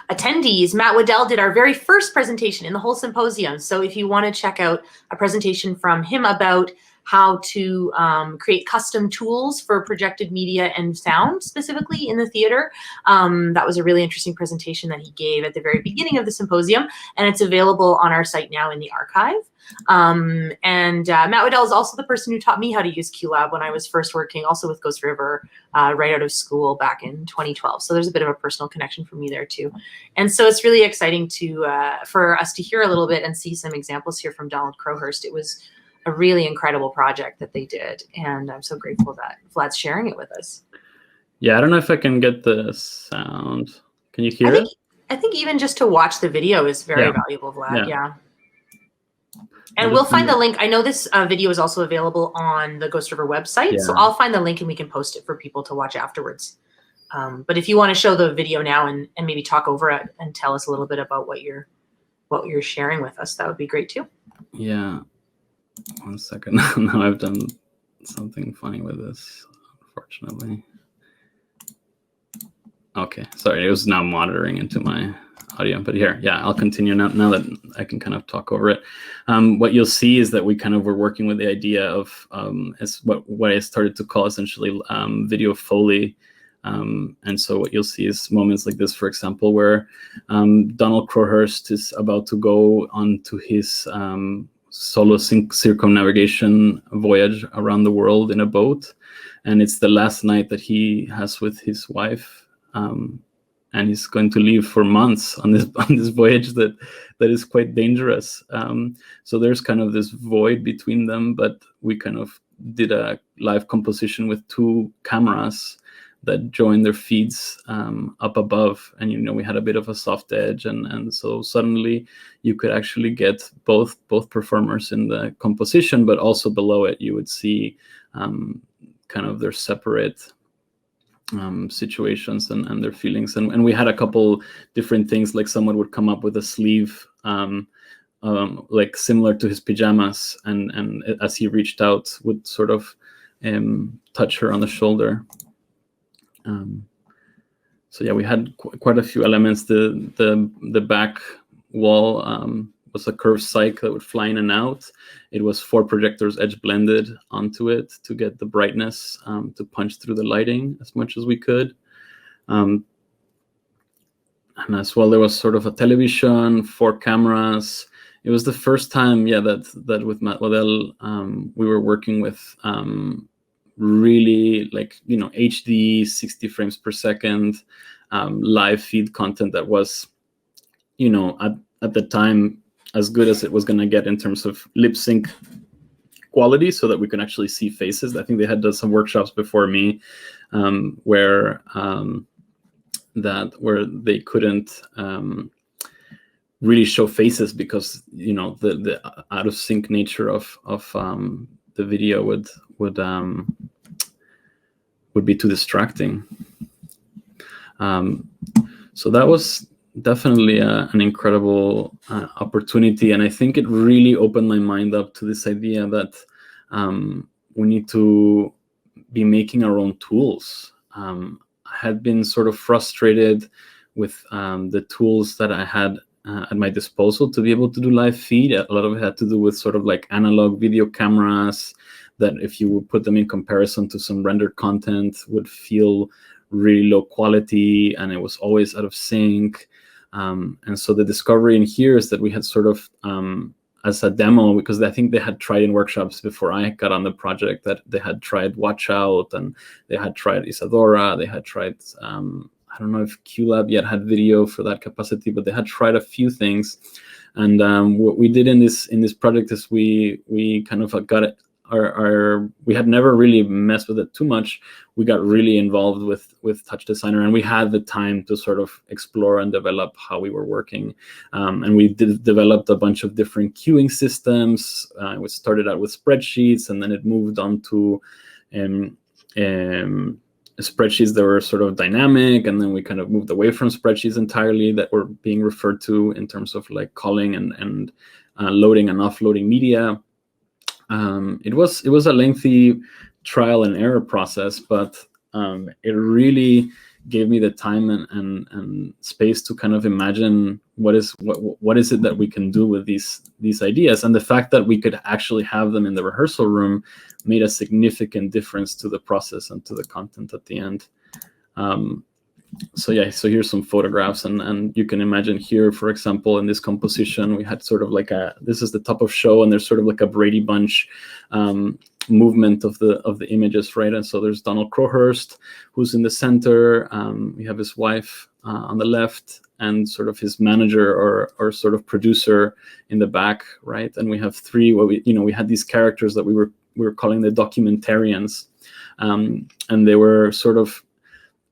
attendees. Matt Waddell did our very first presentation in the whole symposium. So if you want to check out a presentation from him about how to create custom tools for projected media and sound, specifically in the theater, that was a really interesting presentation that he gave at the very beginning of the symposium, and it's available on our site now in the archive. Matt Waddell is also the person who taught me how to use QLab when I was first working also with Ghost River right out of school back in 2012. So there's a bit of a personal connection for me there too. And so it's really exciting to for us to hear a little bit and see some examples here from Donald Crowhurst. It was a really incredible project that they did, and I'm so grateful that Vlad's sharing it with us. Yeah, I don't know if I can get the sound. Can you hear it? I think even just to watch the video is very valuable, Wlad. Yeah. And we'll find the link. I know this video is also available on the Ghost River website, so I'll find the link and we can post it for people to watch afterwards. But if you want to show the video now and maybe talk over it and tell us a little bit about what you're sharing with us, that would be great too. Yeah. 1 second. Now I've done something funny with this, unfortunately. Okay, sorry, it was now monitoring into my audio, but here, yeah, I'll continue now that I can kind of talk over it. What you'll see is that we kind of were working with the idea of as what I started to call essentially video Foley. And so what you'll see is moments like this, for example, where Donald Crowhurst is about to go onto his solo circumnavigation voyage around the world in a boat, and it's the last night that he has with his wife, and he's going to leave for months on this voyage that is quite dangerous. So there's kind of this void between them, but we kind of did a live composition with 2 cameras that joined their feeds up above, and we had a bit of a soft edge, and so suddenly you could actually get both performers in the composition, but also below it you would see kind of their separate situations and their feelings, and we had a couple different things, like someone would come up with a sleeve like similar to his pajamas, and as he reached out would sort of touch her on the shoulder. So yeah, we had quite a few elements. The back wall was a curved cyc that would fly in and out. It was 4 projectors edge blended onto it to get the brightness to punch through the lighting as much as we could. And as well, there was sort of a television, 4 cameras. It was the first time, yeah, that with Matt Waddell, we were working with really like, HD 60 frames per second live feed content that was, at the time, as good as it was going to get in terms of lip sync quality, so that we can actually see faces. I think they had done some workshops before me where they couldn't really show faces because the out of sync nature of the video would be too distracting. So that was definitely an incredible opportunity, and I think it really opened my mind up to this idea that we need to be making our own tools. I had been sort of frustrated with the tools that I had at my disposal to be able to do live feed. A lot of it had to do with sort of like analog video cameras that, if you would put them in comparison to some rendered content, would feel really low quality, and it was always out of sync. And so the discovery in here is that we had sort of, as a demo, because I think they had tried in workshops before I got on the project, that they had tried Watch Out, and they had tried Isadora, they had tried, I don't know if QLab yet had video for that capacity, but they had tried a few things. And what we did in this project is we kind of got it. We had never really messed with it too much. We got really involved with Touch Designer, and we had the time to sort of explore and develop how we were working. And we developed a bunch of different queuing systems. We started out with spreadsheets, and then it moved on to spreadsheets that were sort of dynamic, and then we kind of moved away from spreadsheets entirely that were being referred to in terms of like calling and loading and offloading media. It was a lengthy trial and error process, but it really gave me the time and space to kind of imagine what is it that we can do with these ideas. And the fact that we could actually have them in the rehearsal room made a significant difference to the process and to the content at the end. So yeah, so here's some photographs, and you can imagine here, for example, in this composition, we had sort of like this is the top of show, and there's sort of like a Brady Bunch movement of the images, right? And so there's Donald Crowhurst, who's in the center. We have his wife on the left, and sort of his manager or sort of producer in the back, right? And we have 3. We had these characters that we were calling the documentarians, and they were sort of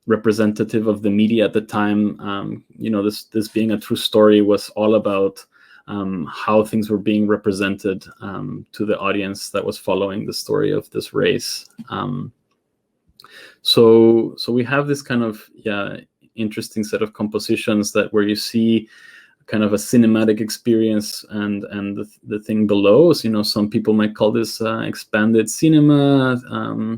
representative of the media at the time. This being a true story was all about how things were being represented to the audience that was following the story of this race. So we have this kind of interesting set of compositions where you see kind of a cinematic experience, and the thing below is, some people might call this expanded cinema,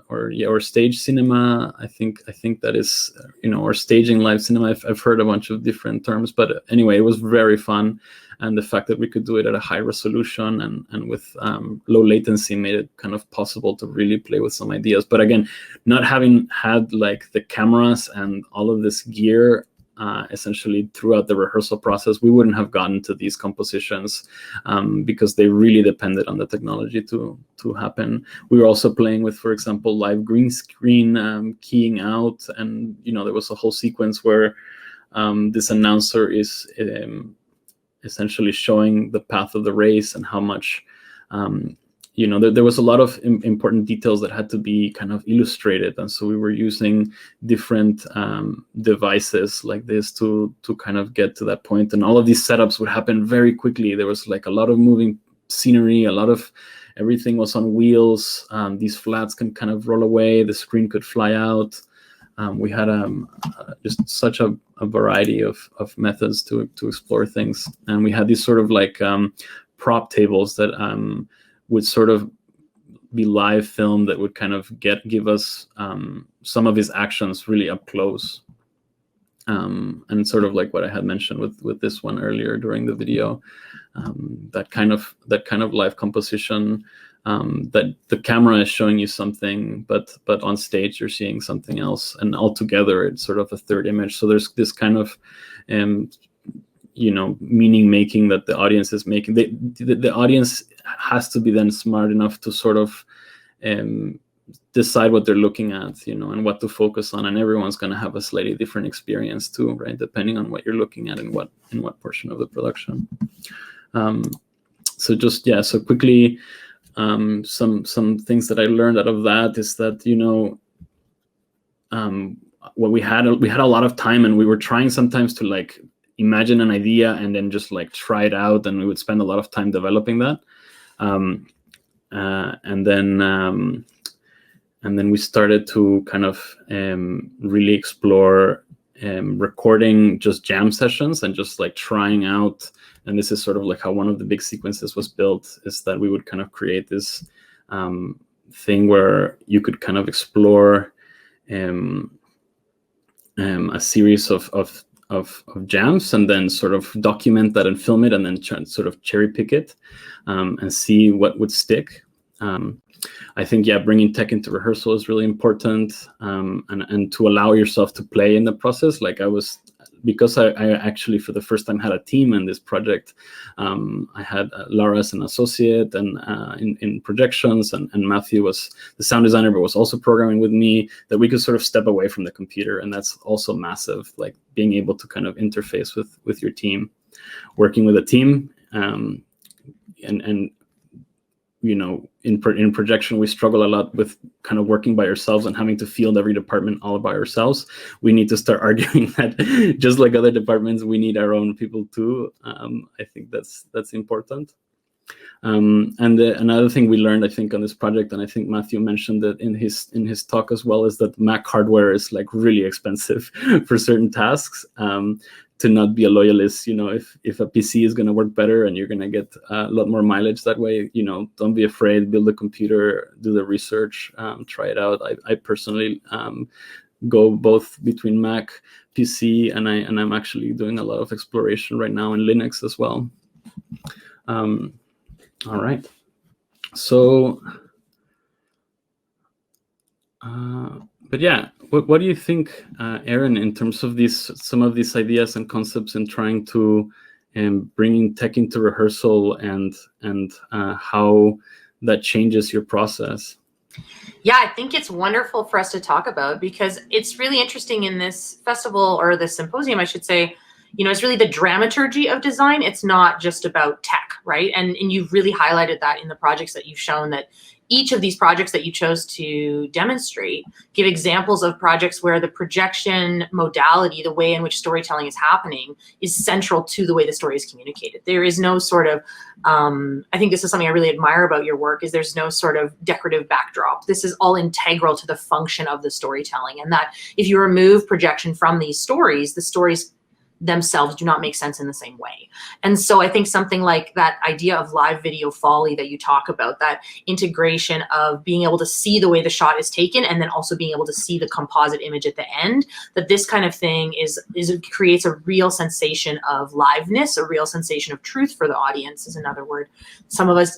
or stage cinema. I think that is, or staging live cinema. I've heard a bunch of different terms, but anyway, it was very fun. And the fact that we could do it at a high resolution and with low latency made it kind of possible to really play with some ideas. But again, not having had like the cameras and all of this gear essentially throughout the rehearsal process, we wouldn't have gotten to these compositions because they really depended on the technology to happen. We were also playing with, for example, live green screen keying out, and there was a whole sequence where this announcer is essentially showing the path of the race and how much there was a lot of important details that had to be kind of illustrated, and so we were using different devices like this to kind of get to that point. And all of these setups would happen very quickly. There was like a lot of moving scenery, a lot of everything was on wheels. These flats can kind of roll away, the screen could fly out. We had just such a variety of methods to explore things, and we had these sort of like prop tables that would sort of be live film that would kind of give us some of his actions really up close, and sort of like what I had mentioned with this one earlier during the video, that kind of live composition, that the camera is showing you something, but on stage you're seeing something else, and altogether it's sort of a third image. So there's this kind of meaning making that the audience is making. The audience has to be then smart enough to sort of decide what they're looking at, and what to focus on. And everyone's going to have a slightly different experience too, right? Depending on what you're looking at and in what portion of the production. So quickly, some things that I learned out of that is that what we had a lot of time, and we were trying sometimes to like imagine an idea and then just like try it out, and we would spend a lot of time developing that, and then we started to kind of really explore recording just jam sessions and just like trying out. And this is sort of like how one of the big sequences was built, is that we would kind of create this thing where you could kind of explore a series of jams, and then sort of document that and film it, and then sort of cherry pick it and see what would stick. I think, bringing tech into rehearsal is really important, and to allow yourself to play in the process. Like because I actually for the first time had a team in this project. I had Laura as an associate and in projections, and Matthew was the sound designer, but was also programming with me, that we could sort of step away from the computer. And that's also massive, like being able to kind of interface with your team, working with a team. And in projection, we struggle a lot with kind of working by ourselves and having to field every department all by ourselves. We need to start arguing that just like other departments, we need our own people too. I think that's important. And another thing we learned, I think, on this project, and I think Matthew mentioned that in his talk as well, is that Mac hardware is like really expensive for certain tasks. To not be a loyalist, if a PC is going to work better and you're going to get a lot more mileage that way, don't be afraid, build a computer, do the research, try it out. I personally go both between Mac, PC, and I'm actually doing a lot of exploration right now in Linux as well. All right. So, but yeah, what do you think, Aaron, in terms of some of these ideas and concepts in trying to bringing tech into rehearsal and how that changes your process? Yeah, I think it's wonderful for us to talk about, because it's really interesting in this festival, or this symposium, I should say. It's really the dramaturgy of design. It's not just about tech, right? And you've really highlighted that in the projects that you've shown, that each of these projects that you chose to demonstrate give examples of projects where the projection modality, the way in which storytelling is happening, is central to the way the story is communicated. There is no sort of, I think this is something I really admire about your work, is there's no sort of decorative backdrop. This is all integral to the function of the storytelling. And that if you remove projection from these stories, the stories themselves do not make sense in the same way. And so I think something like that idea of live video folly that you talk about, that integration of being able to see the way the shot is taken and then also being able to see the composite image at the end, that this kind of thing creates a real sensation of liveness, a real sensation of truth for the audience, is another word some of us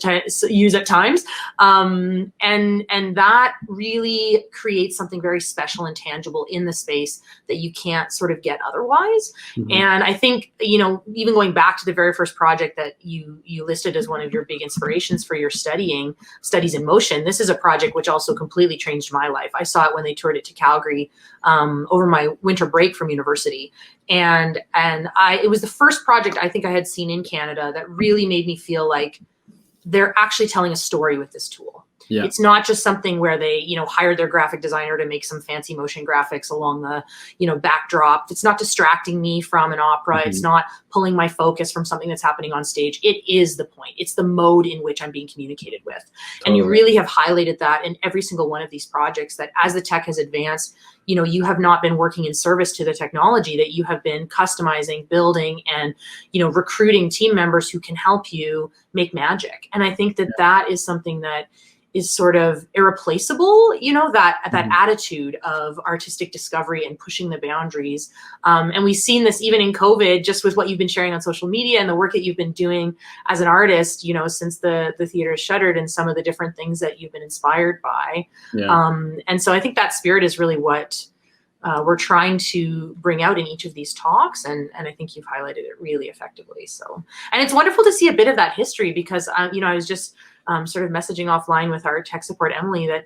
use at times. And that really creates something very special and tangible in the space that you can't sort of get otherwise. And I think, even going back to the very first project that you listed as one of your big inspirations for your studies in motion, this is a project which also completely changed my life. I saw it when they toured it to Calgary over my winter break from university. And it was the first project I think I had seen in Canada that really made me feel like they're actually telling a story with this tool. Yeah. It's not just something where they, hired their graphic designer to make some fancy motion graphics along the, backdrop. It's not distracting me from an opera. It's not pulling my focus from something that's happening on stage. It is the point. It's the mode in which I'm being communicated with. Totally. And you really have highlighted that in every single one of these projects, that as the tech has advanced, you have not been working in service to the technology, that you have been customizing, building, and, recruiting team members who can help you make magic. And I think that is something that is sort of irreplaceable, that attitude of artistic discovery and pushing the boundaries. And we've seen this even in COVID, just with what you've been sharing on social media and the work that you've been doing as an artist, since the theater is shuttered, and some of the different things that you've been inspired by. Yeah. And so I think that spirit is really what we're trying to bring out in each of these talks. And I think you've highlighted it really effectively. So, and it's wonderful to see a bit of that history, because, I was just sort of messaging offline with our tech support, Emily, that,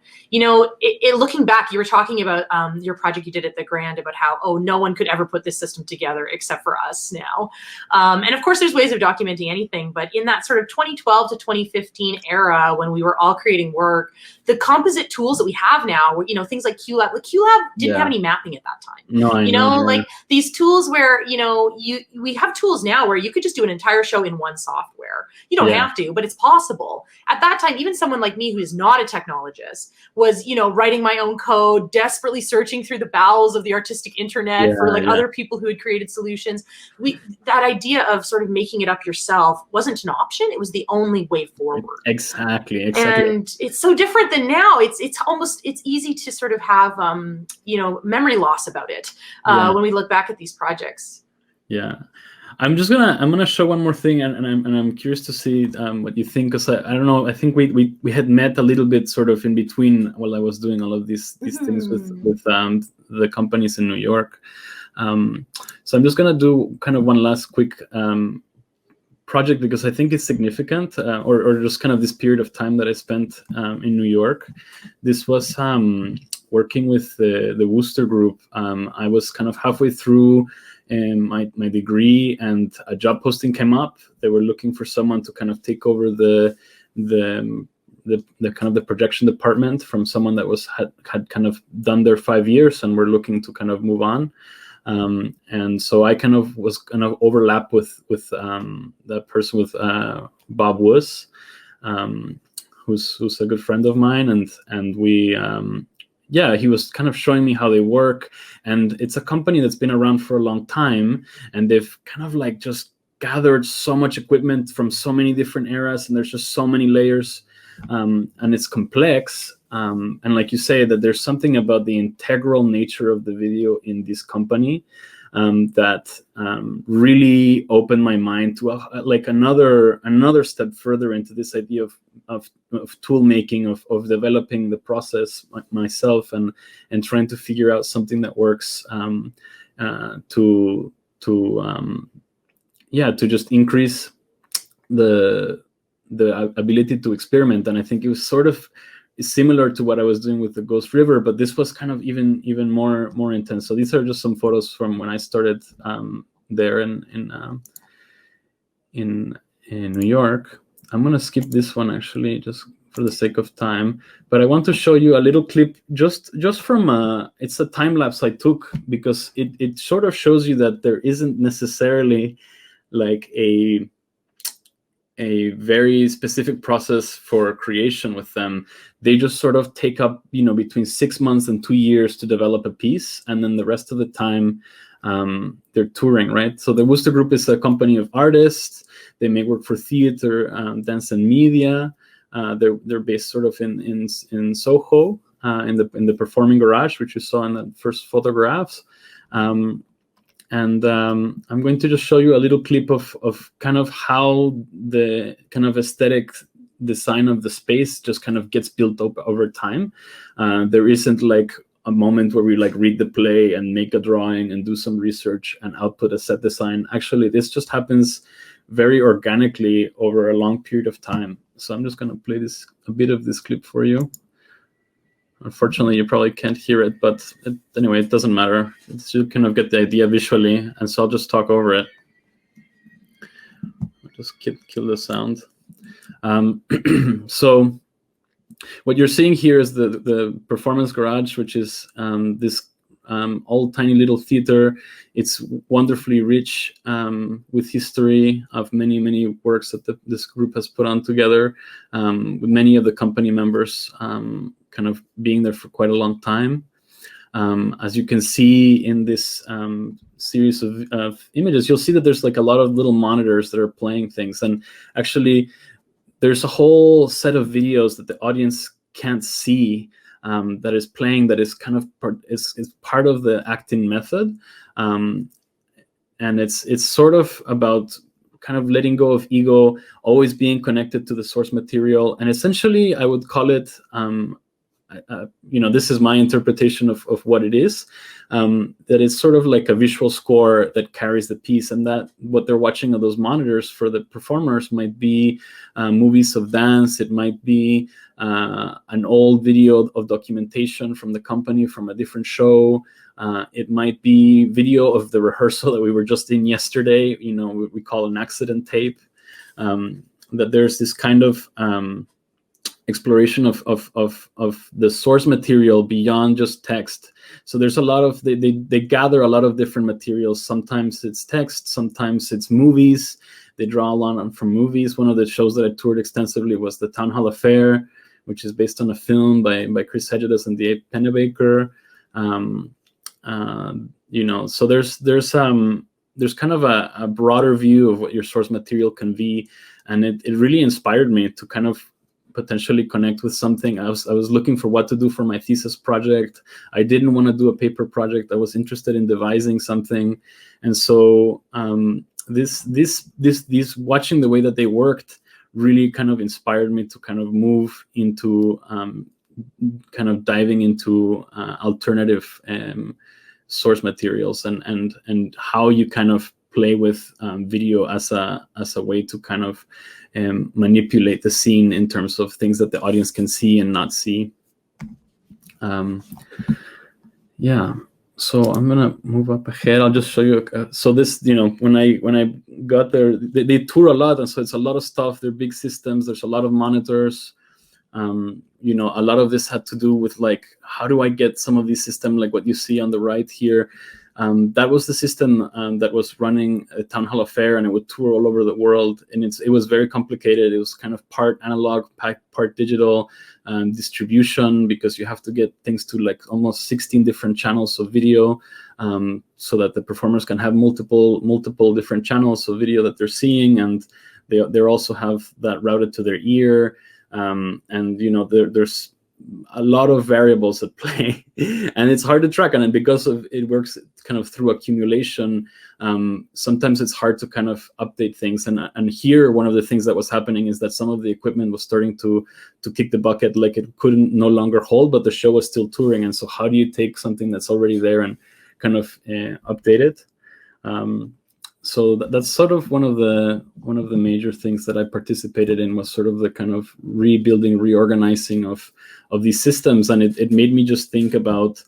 looking back, you were talking about your project you did at the Grand about how, no one could ever put this system together except for us now. And of course, there's ways of documenting anything, but in that sort of 2012 to 2015 era, when we were all creating work, the composite tools that we have now, things like QLab, didn't have any mapping at that time. No, I know. Like these tools where, we have tools now where you could just do an entire show in one software. You don't have to, but it's possible. At that time, even someone like me who is not a technologist was, writing my own code, desperately searching through the bowels of the artistic internet for other people who had created solutions. That idea of sort of making it up yourself wasn't an option. It was the only way forward. Exactly. And it's so different than now. It's easy to sort of have, memory loss about it when we look back at these projects. Yeah. I'm gonna show one more thing, and I'm curious to see what you think, because I don't know, I think we had met a little bit sort of in between while I was doing all of these things with the companies in New York. So I'm just gonna do kind of one last quick project, because I think it's significant, or just kind of this period of time that I spent in New York. This was working with the Wooster Group. I was kind of halfway through my degree, and a job posting came up. They were looking for someone to kind of take over the kind of the projection department from someone that had kind of done their 5 years and were looking to kind of move on. And so I kind of was kind of overlap with that person, with Bob Wuss, who's a good friend of mine, and we he was kind of showing me how they work. And it's a company that's been around for a long time, and they've kind of like just gathered so much equipment from so many different eras, and there's just so many layers, and it's complex. And like you say, that there's something about the integral nature of the video in this company that really opened my mind to like another step further into this idea of tool making, of developing the process myself, and trying to figure out something that works to just increase the ability to experiment. And I think it was sort of similar to what I was doing with the Ghost River, but this was kind of even more intense. So these are just some photos from when I started there in New York. I'm gonna skip this one actually, just for the sake of time. But I want to show you a little clip just from it's a time lapse I took, because it sort of shows you that there isn't necessarily like a very specific process for creation with them. They just sort of take up, between 6 months and 2 years to develop a piece, and then the rest of the time they're touring, right? So the Wooster Group is a company of artists. They make work for theater, dance, and media. They're based sort of in Soho, in the performing garage, which you saw in the first photographs. And I'm going to just show you a little clip of kind of how the kind of aesthetic design of the space just kind of gets built up over time. There isn't like a moment where we like read the play and make a drawing and do some research and output a set design. Actually, this just happens very organically over a long period of time. So I'm just going to play a bit of this clip for you. Unfortunately, you probably can't hear it, but anyway, it doesn't matter. You kind of get the idea visually, and so I'll just talk over it. I'll just kill the sound. So what you're seeing here is the performance garage, which is this old tiny little theater. It's wonderfully rich with history of many works that this group has put on together, with many of the company members kind of being there for quite a long time. As you can see in this series of images, you'll see that there's like a lot of little monitors that are playing things, and actually there's a whole set of videos that the audience can't see that is playing, that is kind of part of the acting method, and it's sort of about kind of letting go of ego, always being connected to the source material, and essentially I would call it this is my interpretation of what it is, that it's sort of like a visual score that carries the piece, and that what they're watching on those monitors for the performers might be movies of dance. It might be an old video of documentation from the company from a different show. It might be video of the rehearsal that we were just in yesterday, we call an accident tape. That there's this kind of exploration of the source material beyond just text. So there's a lot of, they gather a lot of different materials. Sometimes it's text, sometimes it's movies. They draw a lot from movies. One of the shows that I toured extensively was the Town Hall Affair, which is based on a film by Chris Hedges and the Pennebaker. So there's kind of a broader view of what your source material can be, and it really inspired me to kind of potentially connect with something. I was looking for what to do for my thesis project. I didn't want to do a paper project. I was interested in devising something, and so this watching the way that they worked really kind of inspired me to kind of move into kind of diving into alternative source materials and how you kind of play with video as a way to kind of manipulate the scene in terms of things that the audience can see and not see. Yeah, so I'm gonna move up ahead. I'll just show you. So this, when I got there, they tour a lot, and so it's a lot of stuff. They're big systems. There's a lot of monitors. A lot of this had to do with like, how do I get some of these systems, like what you see on the right here. That was the system that was running a Town Hall Affair, and it would tour all over the world. And it was very complicated. It was kind of part analog, part digital distribution, because you have to get things to like almost 16 different channels of video, so that the performers can have multiple different channels of video that they're seeing, and they also have that routed to their ear. There's a lot of variables at play, and it's hard to track. And because of it works kind of through accumulation, sometimes it's hard to kind of update things. And here, one of the things that was happening is that some of the equipment was starting to kick the bucket, like it couldn't no longer hold, but the show was still touring. And so how do you take something that's already there and kind of update it? So that's sort of one of the major things that I participated in, was sort of the kind of rebuilding, reorganizing of these systems. And it made me just think about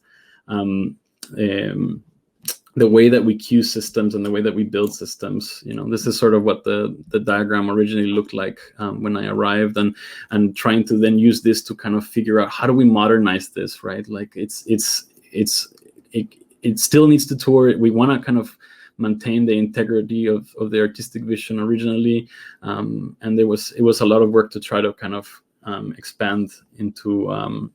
the way that we cue systems and the way that we build systems. This is sort of what the diagram originally looked like when I arrived, and trying to then use this to kind of figure out, how do we modernize this, right? Like it still needs to tour. We want to kind of maintain the integrity of the artistic vision originally, and it was a lot of work to try to kind of expand into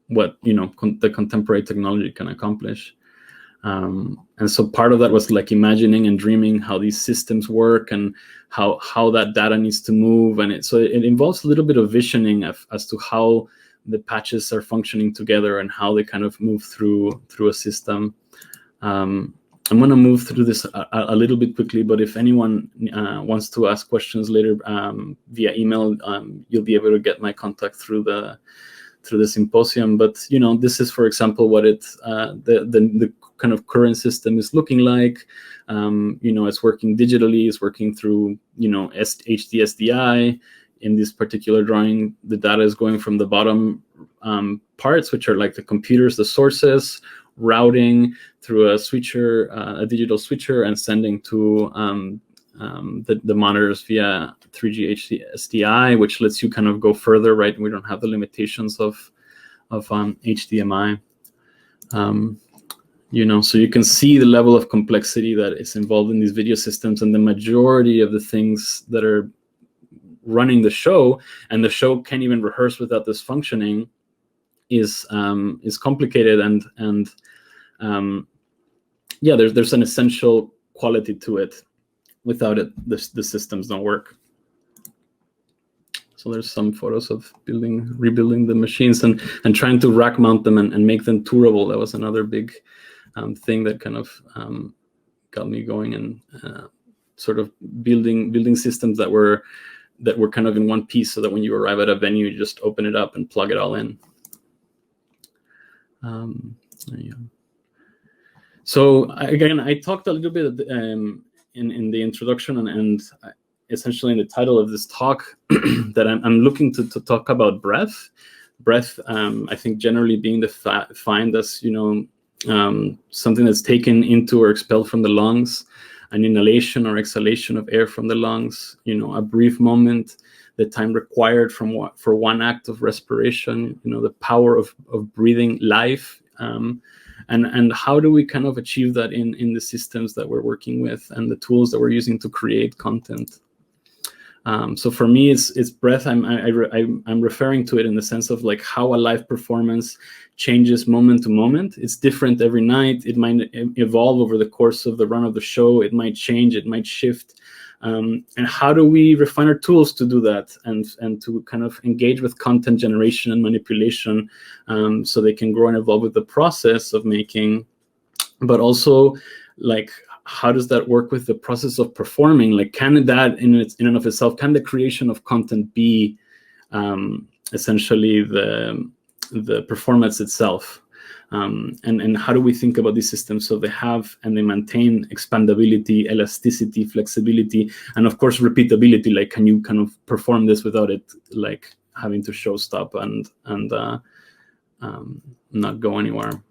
what the contemporary technology can accomplish. And so part of that was like imagining and dreaming how these systems work and how that data needs to move. And so it involves a little bit of visioning as to how the patches are functioning together and how they kind of move through a system. I'm going to move through this a little bit quickly, but if anyone wants to ask questions later via email, you'll be able to get my contact through the symposium. But this is, for example, what the kind of current system is looking like. It's working digitally. It's working through HDSDI. In this particular drawing, the data is going from the bottom parts, which are like the computers, the sources, routing through a switcher, a digital switcher, and sending to the monitors via 3G HDSDI, which lets you kind of go further, right? We don't have the limitations of HDMI. So you can see the level of complexity that is involved in these video systems, and the majority of the things that are running the show, and the show can't even rehearse without this functioning, is complicated, and there's an essential quality to it. Without it, the systems don't work. So there's some photos of rebuilding the machines and trying to rack mount them and make them tourable. That was another big thing that kind of got me going, and sort of building systems that were kind of in one piece, so that when you arrive at a venue, you just open it up and plug it all in. So again, I talked a little bit in the introduction and essentially in the title of this talk that I'm looking to talk about breath. Breath, I think, generally being defined as something that's taken into or expelled from the lungs, an inhalation or exhalation of air from the lungs, a brief moment, the time required for one act of respiration, the power of breathing life, and how do we kind of achieve that in the systems that we're working with and the tools that we're using to create content. So for me, it's breath. I'm referring to it in the sense of like how a live performance changes moment to moment. It's different every night. It might evolve over the course of the run of the show. It might change. It might shift. And how do we refine our tools to do that and to kind of engage with content generation and manipulation, so they can grow and evolve with the process of making, but also like, how does that work with the process of performing? Like, can that in and of itself, can the creation of content be essentially the performance itself? And how do we think about these systems so they have and they maintain expandability, elasticity, flexibility, and of course repeatability? Like, can you kind of perform this without it like having to show stop and not go anywhere?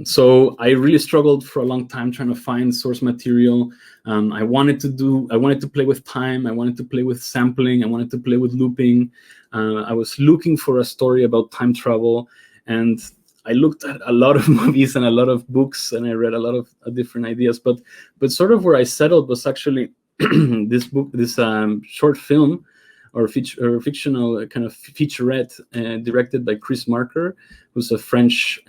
So I really struggled for a long time trying to find source material. I wanted to play with time. I wanted to play with sampling. I wanted to play with looping. I was looking for a story about time travel, and I looked at a lot of movies and a lot of books, and I read a lot of different ideas. But sort of where I settled was actually this book, this short film or fictional kind of featurette directed by Chris Marker, who's a French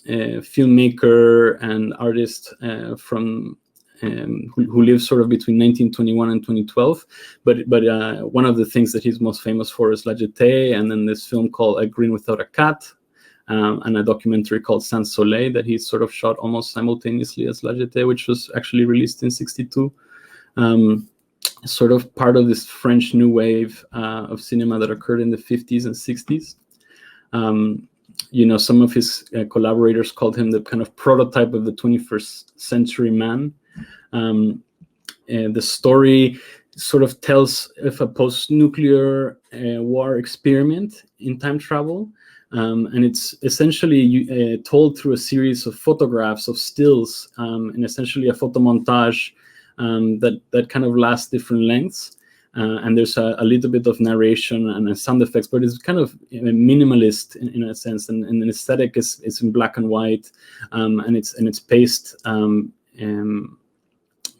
filmmaker and artist from who lives sort of between 1921 and 2012. But one of the things that he's most famous for is La Jetée, and then this film called A Green Without a Cat, and a documentary called Sans Soleil that he sort of shot almost simultaneously as La Jetée, which was actually released in '62. Sort of part of this French new wave of cinema that occurred in the 50s and 60s. Some of his collaborators called him the kind of prototype of the 21st century man. And the story sort of tells of a post-nuclear war experiment in time travel. And it's essentially told through a series of photographs of stills, and essentially a photomontage that kind of lasts different lengths. And there's a little bit of narration and sound effects, but it's kind of minimalist in a sense, and the aesthetic is in black and white, and it's paced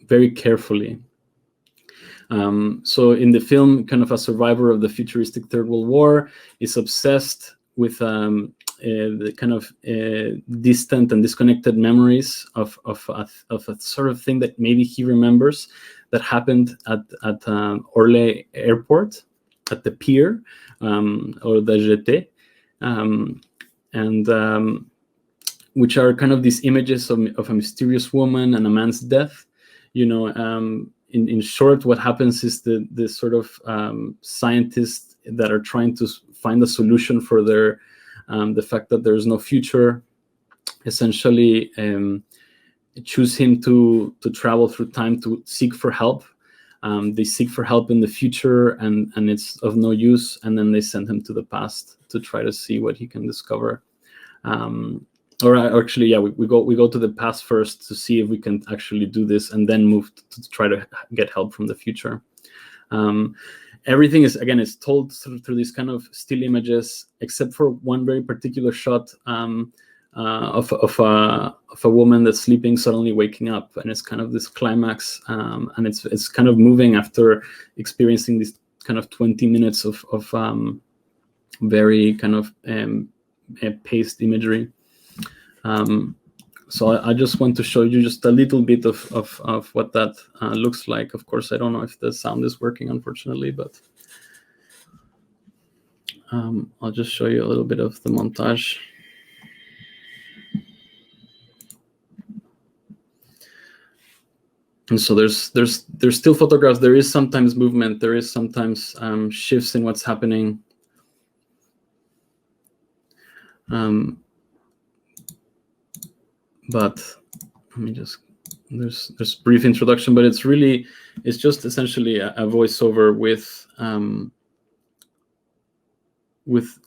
very carefully. So in the film, kind of a survivor of the futuristic Third World War is obsessed with the kind of distant and disconnected memories of a sort of thing that maybe he remembers that happened at Orly Airport, at the Pier, or the Jeté, and which are kind of these images of a mysterious woman and a man's death. You know, in short, what happens is the sort of scientists that are trying to find a solution for their the fact that there's no future, essentially choose him to travel through time to seek for help. They seek for help in the future, and it's of no use, and then they send him to the past to try to see what he can discover. Or actually, yeah, we go to the past first to see if we can actually do this, and then move to try to get help from the future. Everything is, again, it's told through these kind of still images, except for one very particular shot of a woman that's sleeping, suddenly waking up, and it's kind of this climax, and it's kind of moving after experiencing this kind of 20 minutes of very kind of paced imagery. So I just want to show you just a little bit of what that looks like. Of course, I don't know if the sound is working, unfortunately, but I'll just show you a little bit of the montage. And so there's still photographs. There is sometimes movement. There is sometimes shifts in what's happening. But let me just, there's brief introduction, but it's just essentially a voiceover with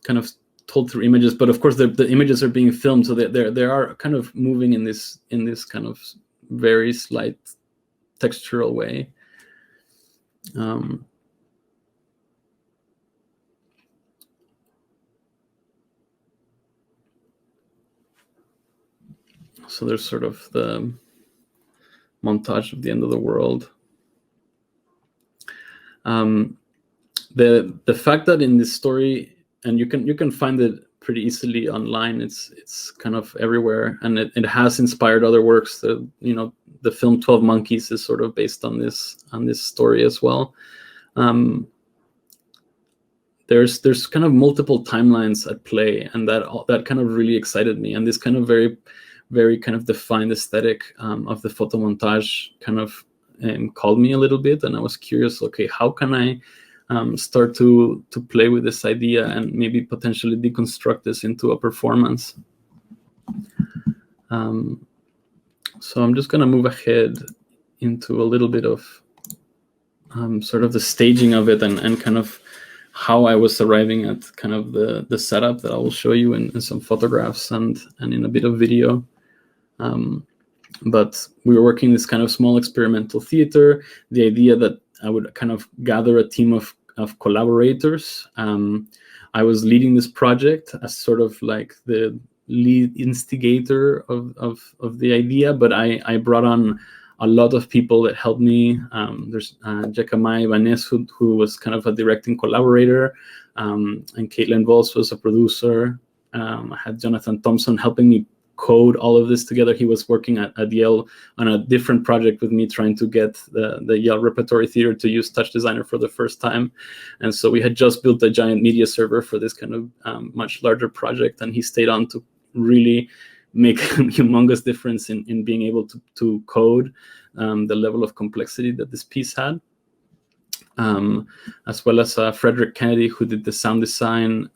kind of told through images. But of course, the images are being filmed, so they are kind of moving in this kind of very slight textural way. So there's sort of the montage of the end of the world. The fact that in this story, and you can find it pretty easily online. It's kind of everywhere, and it has inspired other works. The film 12 Monkeys is sort of based on this story as well. There's kind of multiple timelines at play, and that kind of really excited me. And this kind of very very kind of defined aesthetic of the photo montage kind of called me a little bit, and I was curious, okay, how can I start to play with this idea and maybe potentially deconstruct this into a performance. So I'm just going to move ahead into a little bit of sort of the staging of it and kind of how I was arriving at kind of the setup that I will show you in some photographs and in a bit of video. But we were working this kind of small experimental theater. The idea that I would kind of gather a team of collaborators. I was leading this project as sort of like the lead instigator of the idea, but I brought on a lot of people that helped me. There's Jacamai Ibanez, who was kind of a directing collaborator, and Caitlin Vols was a producer. I had Jonathan Thompson helping me code all of this together. He was working at Yale on a different project with me, trying to get the Yale Repertory Theater to use Touch Designer for the first time. And so we had just built a giant media server for this kind of much larger project, and he stayed on to really make a humongous difference in being able to code the level of complexity that this piece had. As well as Frederick Kennedy, who did the sound design,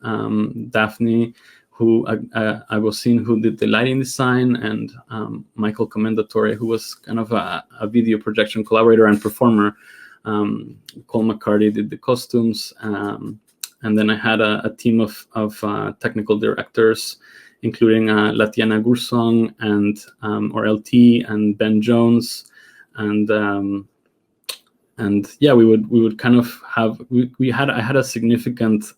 Daphne, who I was seeing, who did the lighting design, and Michael Commendatore, who was kind of a video projection collaborator and performer. Cole McCarty did the costumes, and then I had a team of technical directors, including Latiana Gursong or LT and Ben Jones, and yeah, we would kind of have I had a significant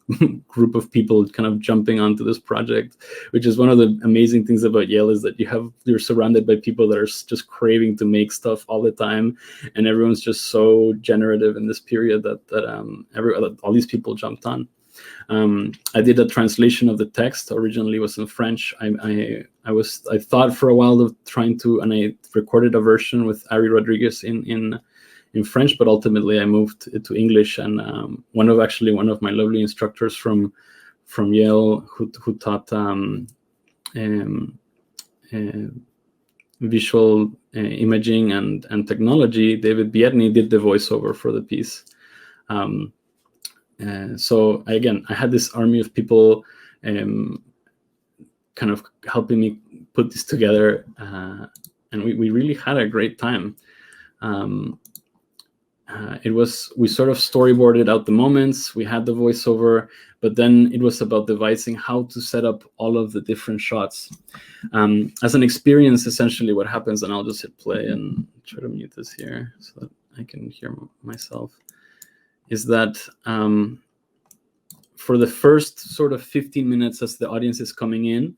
group of people kind of jumping onto this project, which is one of the amazing things about Yale, is that you're surrounded by people that are just craving to make stuff all the time, and everyone's just so generative in this period that all these people jumped on. I did a translation of the text. Originally, it was in French. I thought for a while of trying to, and I recorded a version with Ari Rodriguez in French, but ultimately I moved it to English. And one of my lovely instructors from Yale who taught visual imaging and technology, David Biedny, did the voiceover for the piece. So again, I had this army of people kind of helping me put this together, and we really had a great time. We sort of storyboarded out the moments, we had the voiceover, but then it was about devising how to set up all of the different shots. As an experience, essentially what happens, and I'll just hit play and try to mute this here so that I can hear myself, is that for the first sort of 15 minutes as the audience is coming in,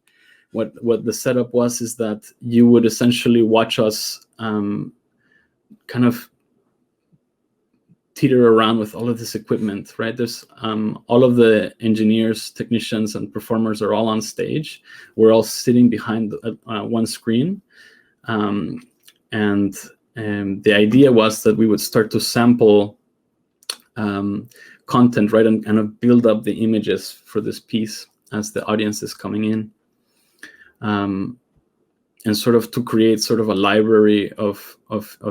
what the setup was is that you would essentially watch us kind of teeter around with all of this equipment, right? There's all of the engineers, technicians, and performers are all on stage. We're all sitting behind one screen. And the idea was that we would start to sample content, right, and kind of build up the images for this piece as the audience is coming in. And sort of to create sort of a library of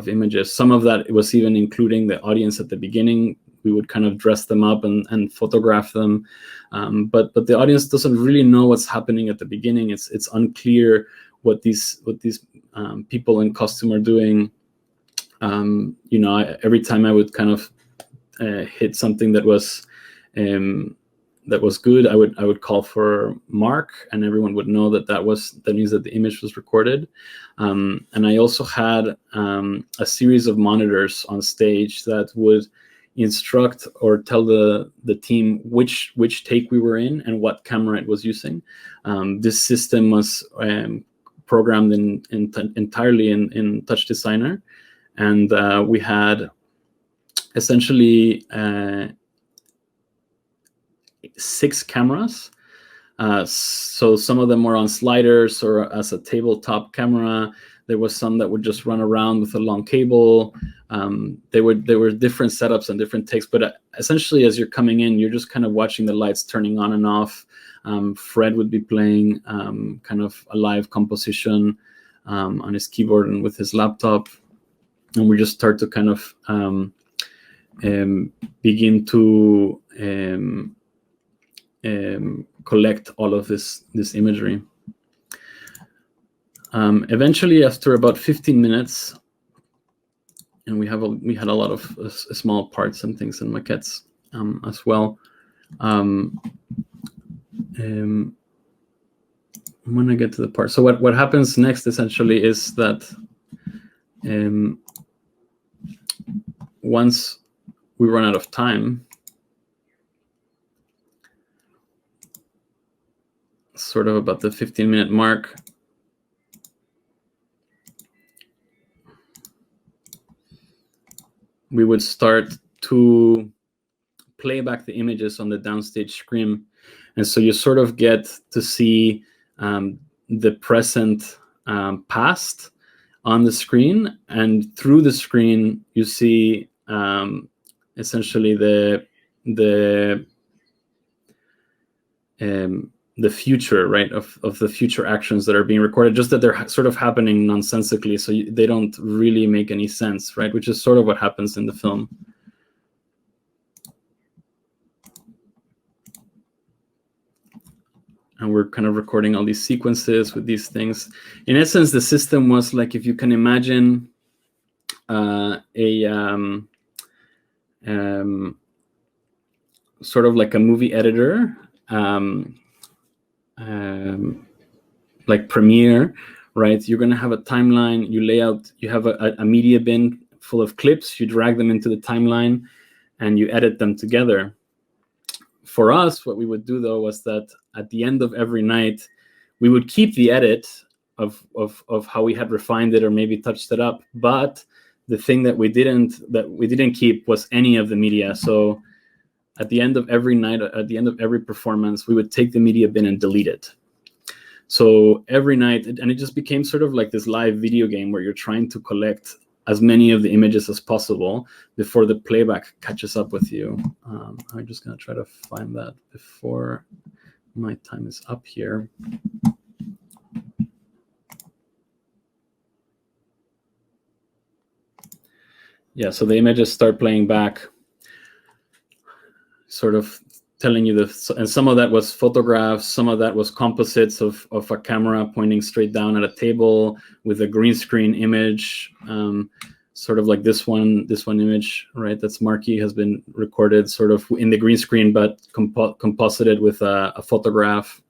images. Some of that was even including the audience at the beginning. We would kind of dress them up and photograph them, but the audience doesn't really know what's happening at the beginning. It's unclear what these people in costume are doing. You know, every time I would kind of hit something that was good, I would call for Mark, and everyone would know that means that the image was recorded. And I also had a series of monitors on stage that would instruct or tell the team which take we were in and what camera it was using. This system was programmed entirely in Touch Designer, and we had essentially 6 cameras. So some of them were on sliders or as a tabletop camera. There was some that would just run around with a long cable. There were different setups and different takes, but essentially as you're coming in, you're just kind of watching the lights turning on and off. Fred would be playing kind of a live composition on his keyboard and with his laptop. And we just start to kind of begin to collect all of this imagery. Eventually, after about 15 minutes, and we had a lot of small parts and things and maquettes as well. I'm gonna get to the part. So what happens next essentially is that once we run out of time, sort of about the 15-minute mark, we would start to play back the images on the downstage screen. And so you sort of get to see the present, past on the screen, and through the screen you see essentially the future, right, of the future actions that are being recorded, just that they're sort of happening nonsensically, so they don't really make any sense, right, which is sort of what happens in the film. And we're kind of recording all these sequences with these things. In essence, the system was like, if you can imagine sort of like a movie editor, like Premiere, right? You're going to have a timeline, you lay out, you have a media bin full of clips, you drag them into the timeline, and you edit them together. For us, what we would do, though, was that at the end of every night, we would keep the edit of how we had refined it or maybe touched it up, but the thing that we didn't keep was any of the media. So at the end of every night, at the end of every performance, we would take the media bin and delete it. So every night, and it just became sort of like this live video game where you're trying to collect as many of the images as possible before the playback catches up with you. I'm just gonna try to find that before my time is up here. Yeah, so the images start playing back, sort of telling you and some of that was photographs, some of that was composites of a camera pointing straight down at a table with a green screen image, sort of like this one image, right? That's Marky, has been recorded sort of in the green screen, but composited with a photograph.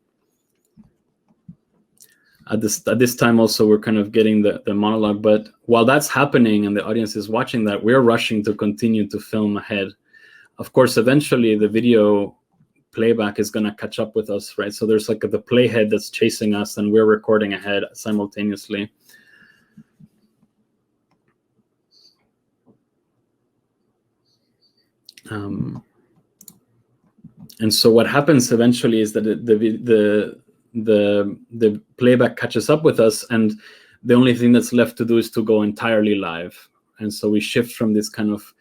At this time also, we're kind of getting the monologue, but while that's happening and the audience is watching that, we're rushing to continue to film ahead. Of course, eventually the video playback is going to catch up with us, right? So there's like the playhead that's chasing us and we're recording ahead simultaneously. And so what happens eventually is that the playback catches up with us, and the only thing that's left to do is to go entirely live. And so we shift from this kind of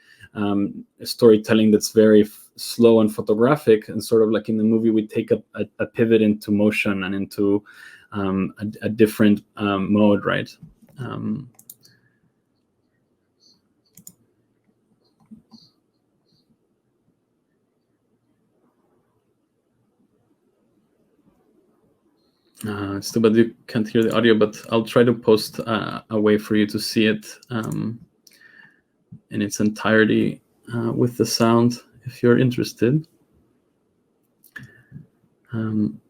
storytelling that's very slow and photographic, and sort of like in the movie, we take a pivot into motion and into a different mode, right? It's too bad you can't hear the audio, but I'll try to post a way for you to see it in its entirety with the sound, if you're interested. I'm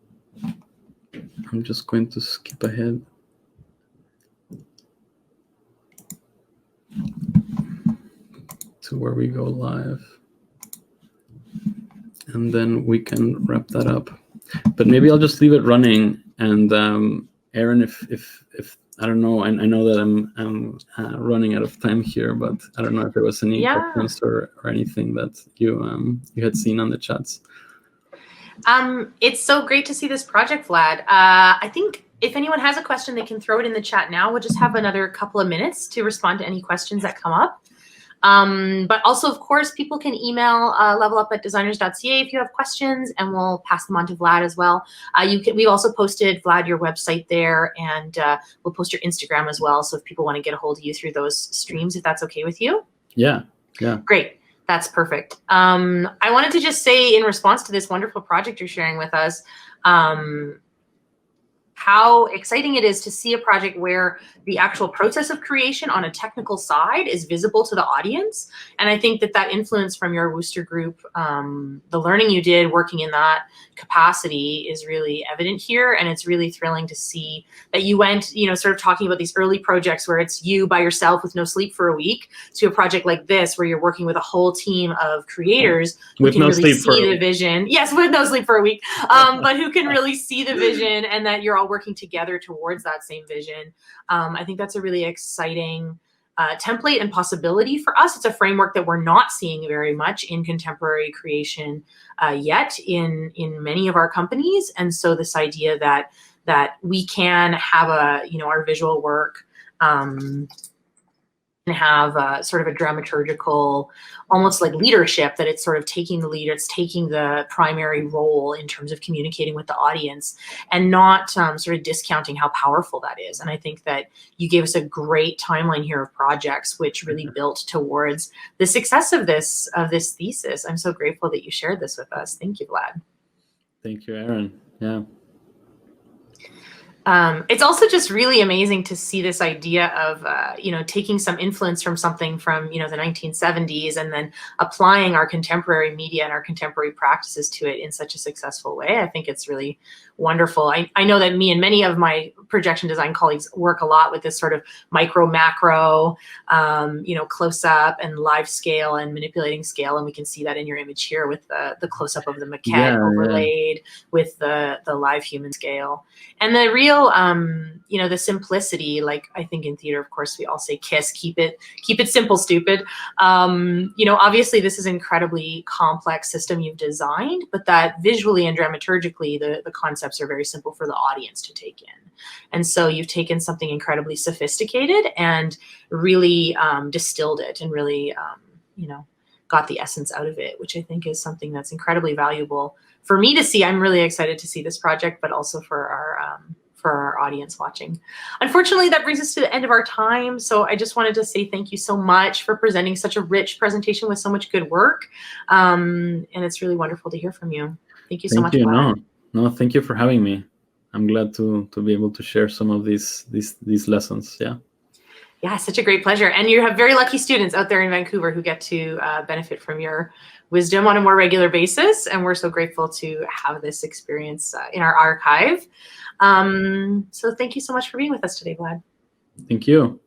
just going to skip ahead to where we go live, and then we can wrap that up. But maybe I'll just leave it running. And Aaron, if I don't know, I know that I'm running out of time here, but I don't know if there was any questions or anything that you had seen on the chats. It's so great to see this project, Vlad. I think if anyone has a question, they can throw it in the chat now. We'll just have another couple of minutes to respond to any questions that come up. But also, of course, people can email levelup@designers.ca if you have questions, and we'll pass them on to Vlad as well. We also posted, Vlad, your website there, and we'll post your Instagram as well. So if people want to get a hold of you through those streams, if that's okay with you. Yeah. Great. That's perfect. I wanted to just say, in response to this wonderful project you're sharing with us, how exciting it is to see a project where the actual process of creation on a technical side is visible to the audience. And I think that influence from your Wooster group, the learning you did working in that capacity is really evident here. And it's really thrilling to see that you went, sort of talking about these early projects where it's you by yourself with no sleep for a week, to a project like this where you're working with a whole team of creators who can really see the vision. Yes, with no sleep for a week, but who can really see the vision, and that you're all working together towards that same vision. I think that's a really exciting template and possibility for us. It's a framework that we're not seeing very much in contemporary creation yet in many of our companies. And so this idea that we can have our visual work and have sort of a dramaturgical, almost like leadership, that it's sort of taking the lead, it's taking the primary role in terms of communicating with the audience, and not sort of discounting how powerful that is. And I think that you gave us a great timeline here of projects which really built towards the success of this thesis. I'm so grateful that you shared this with us. Thank you, Vlad. Thank you, Aaron. Yeah. It's also just really amazing to see this idea of, taking some influence from something from, the 1970s and then applying our contemporary media and our contemporary practices to it in such a successful way. I think it's really wonderful. I know that me and many of my projection design colleagues work a lot with this sort of micro, macro, close up and live scale and manipulating scale. And we can see that in your image here with the close up of the maquette overlaid with the live human scale. And the real feel, you know, the simplicity, like I think in theater, of course, we all say KISS, keep it simple, stupid. You know, obviously this is an incredibly complex system you've designed, but that visually and dramaturgically, the concepts are very simple for the audience to take in. And so you've taken something incredibly sophisticated and really distilled it and really, you know, got the essence out of it, which I think is something that's incredibly valuable for me to see. I'm really excited to see this project, but also for our audience watching. Unfortunately, that brings us to the end of our time. So I just wanted to say thank you so much for presenting such a rich presentation with so much good work. And it's really wonderful to hear from you. Thank you so much. No, thank you for having me. I'm glad to be able to share some of these lessons. Yeah, such a great pleasure. And you have very lucky students out there in Vancouver who get to benefit from your wisdom on a more regular basis. And we're so grateful to have this experience in our archive. So thank you so much for being with us today, Wlad. Thank you.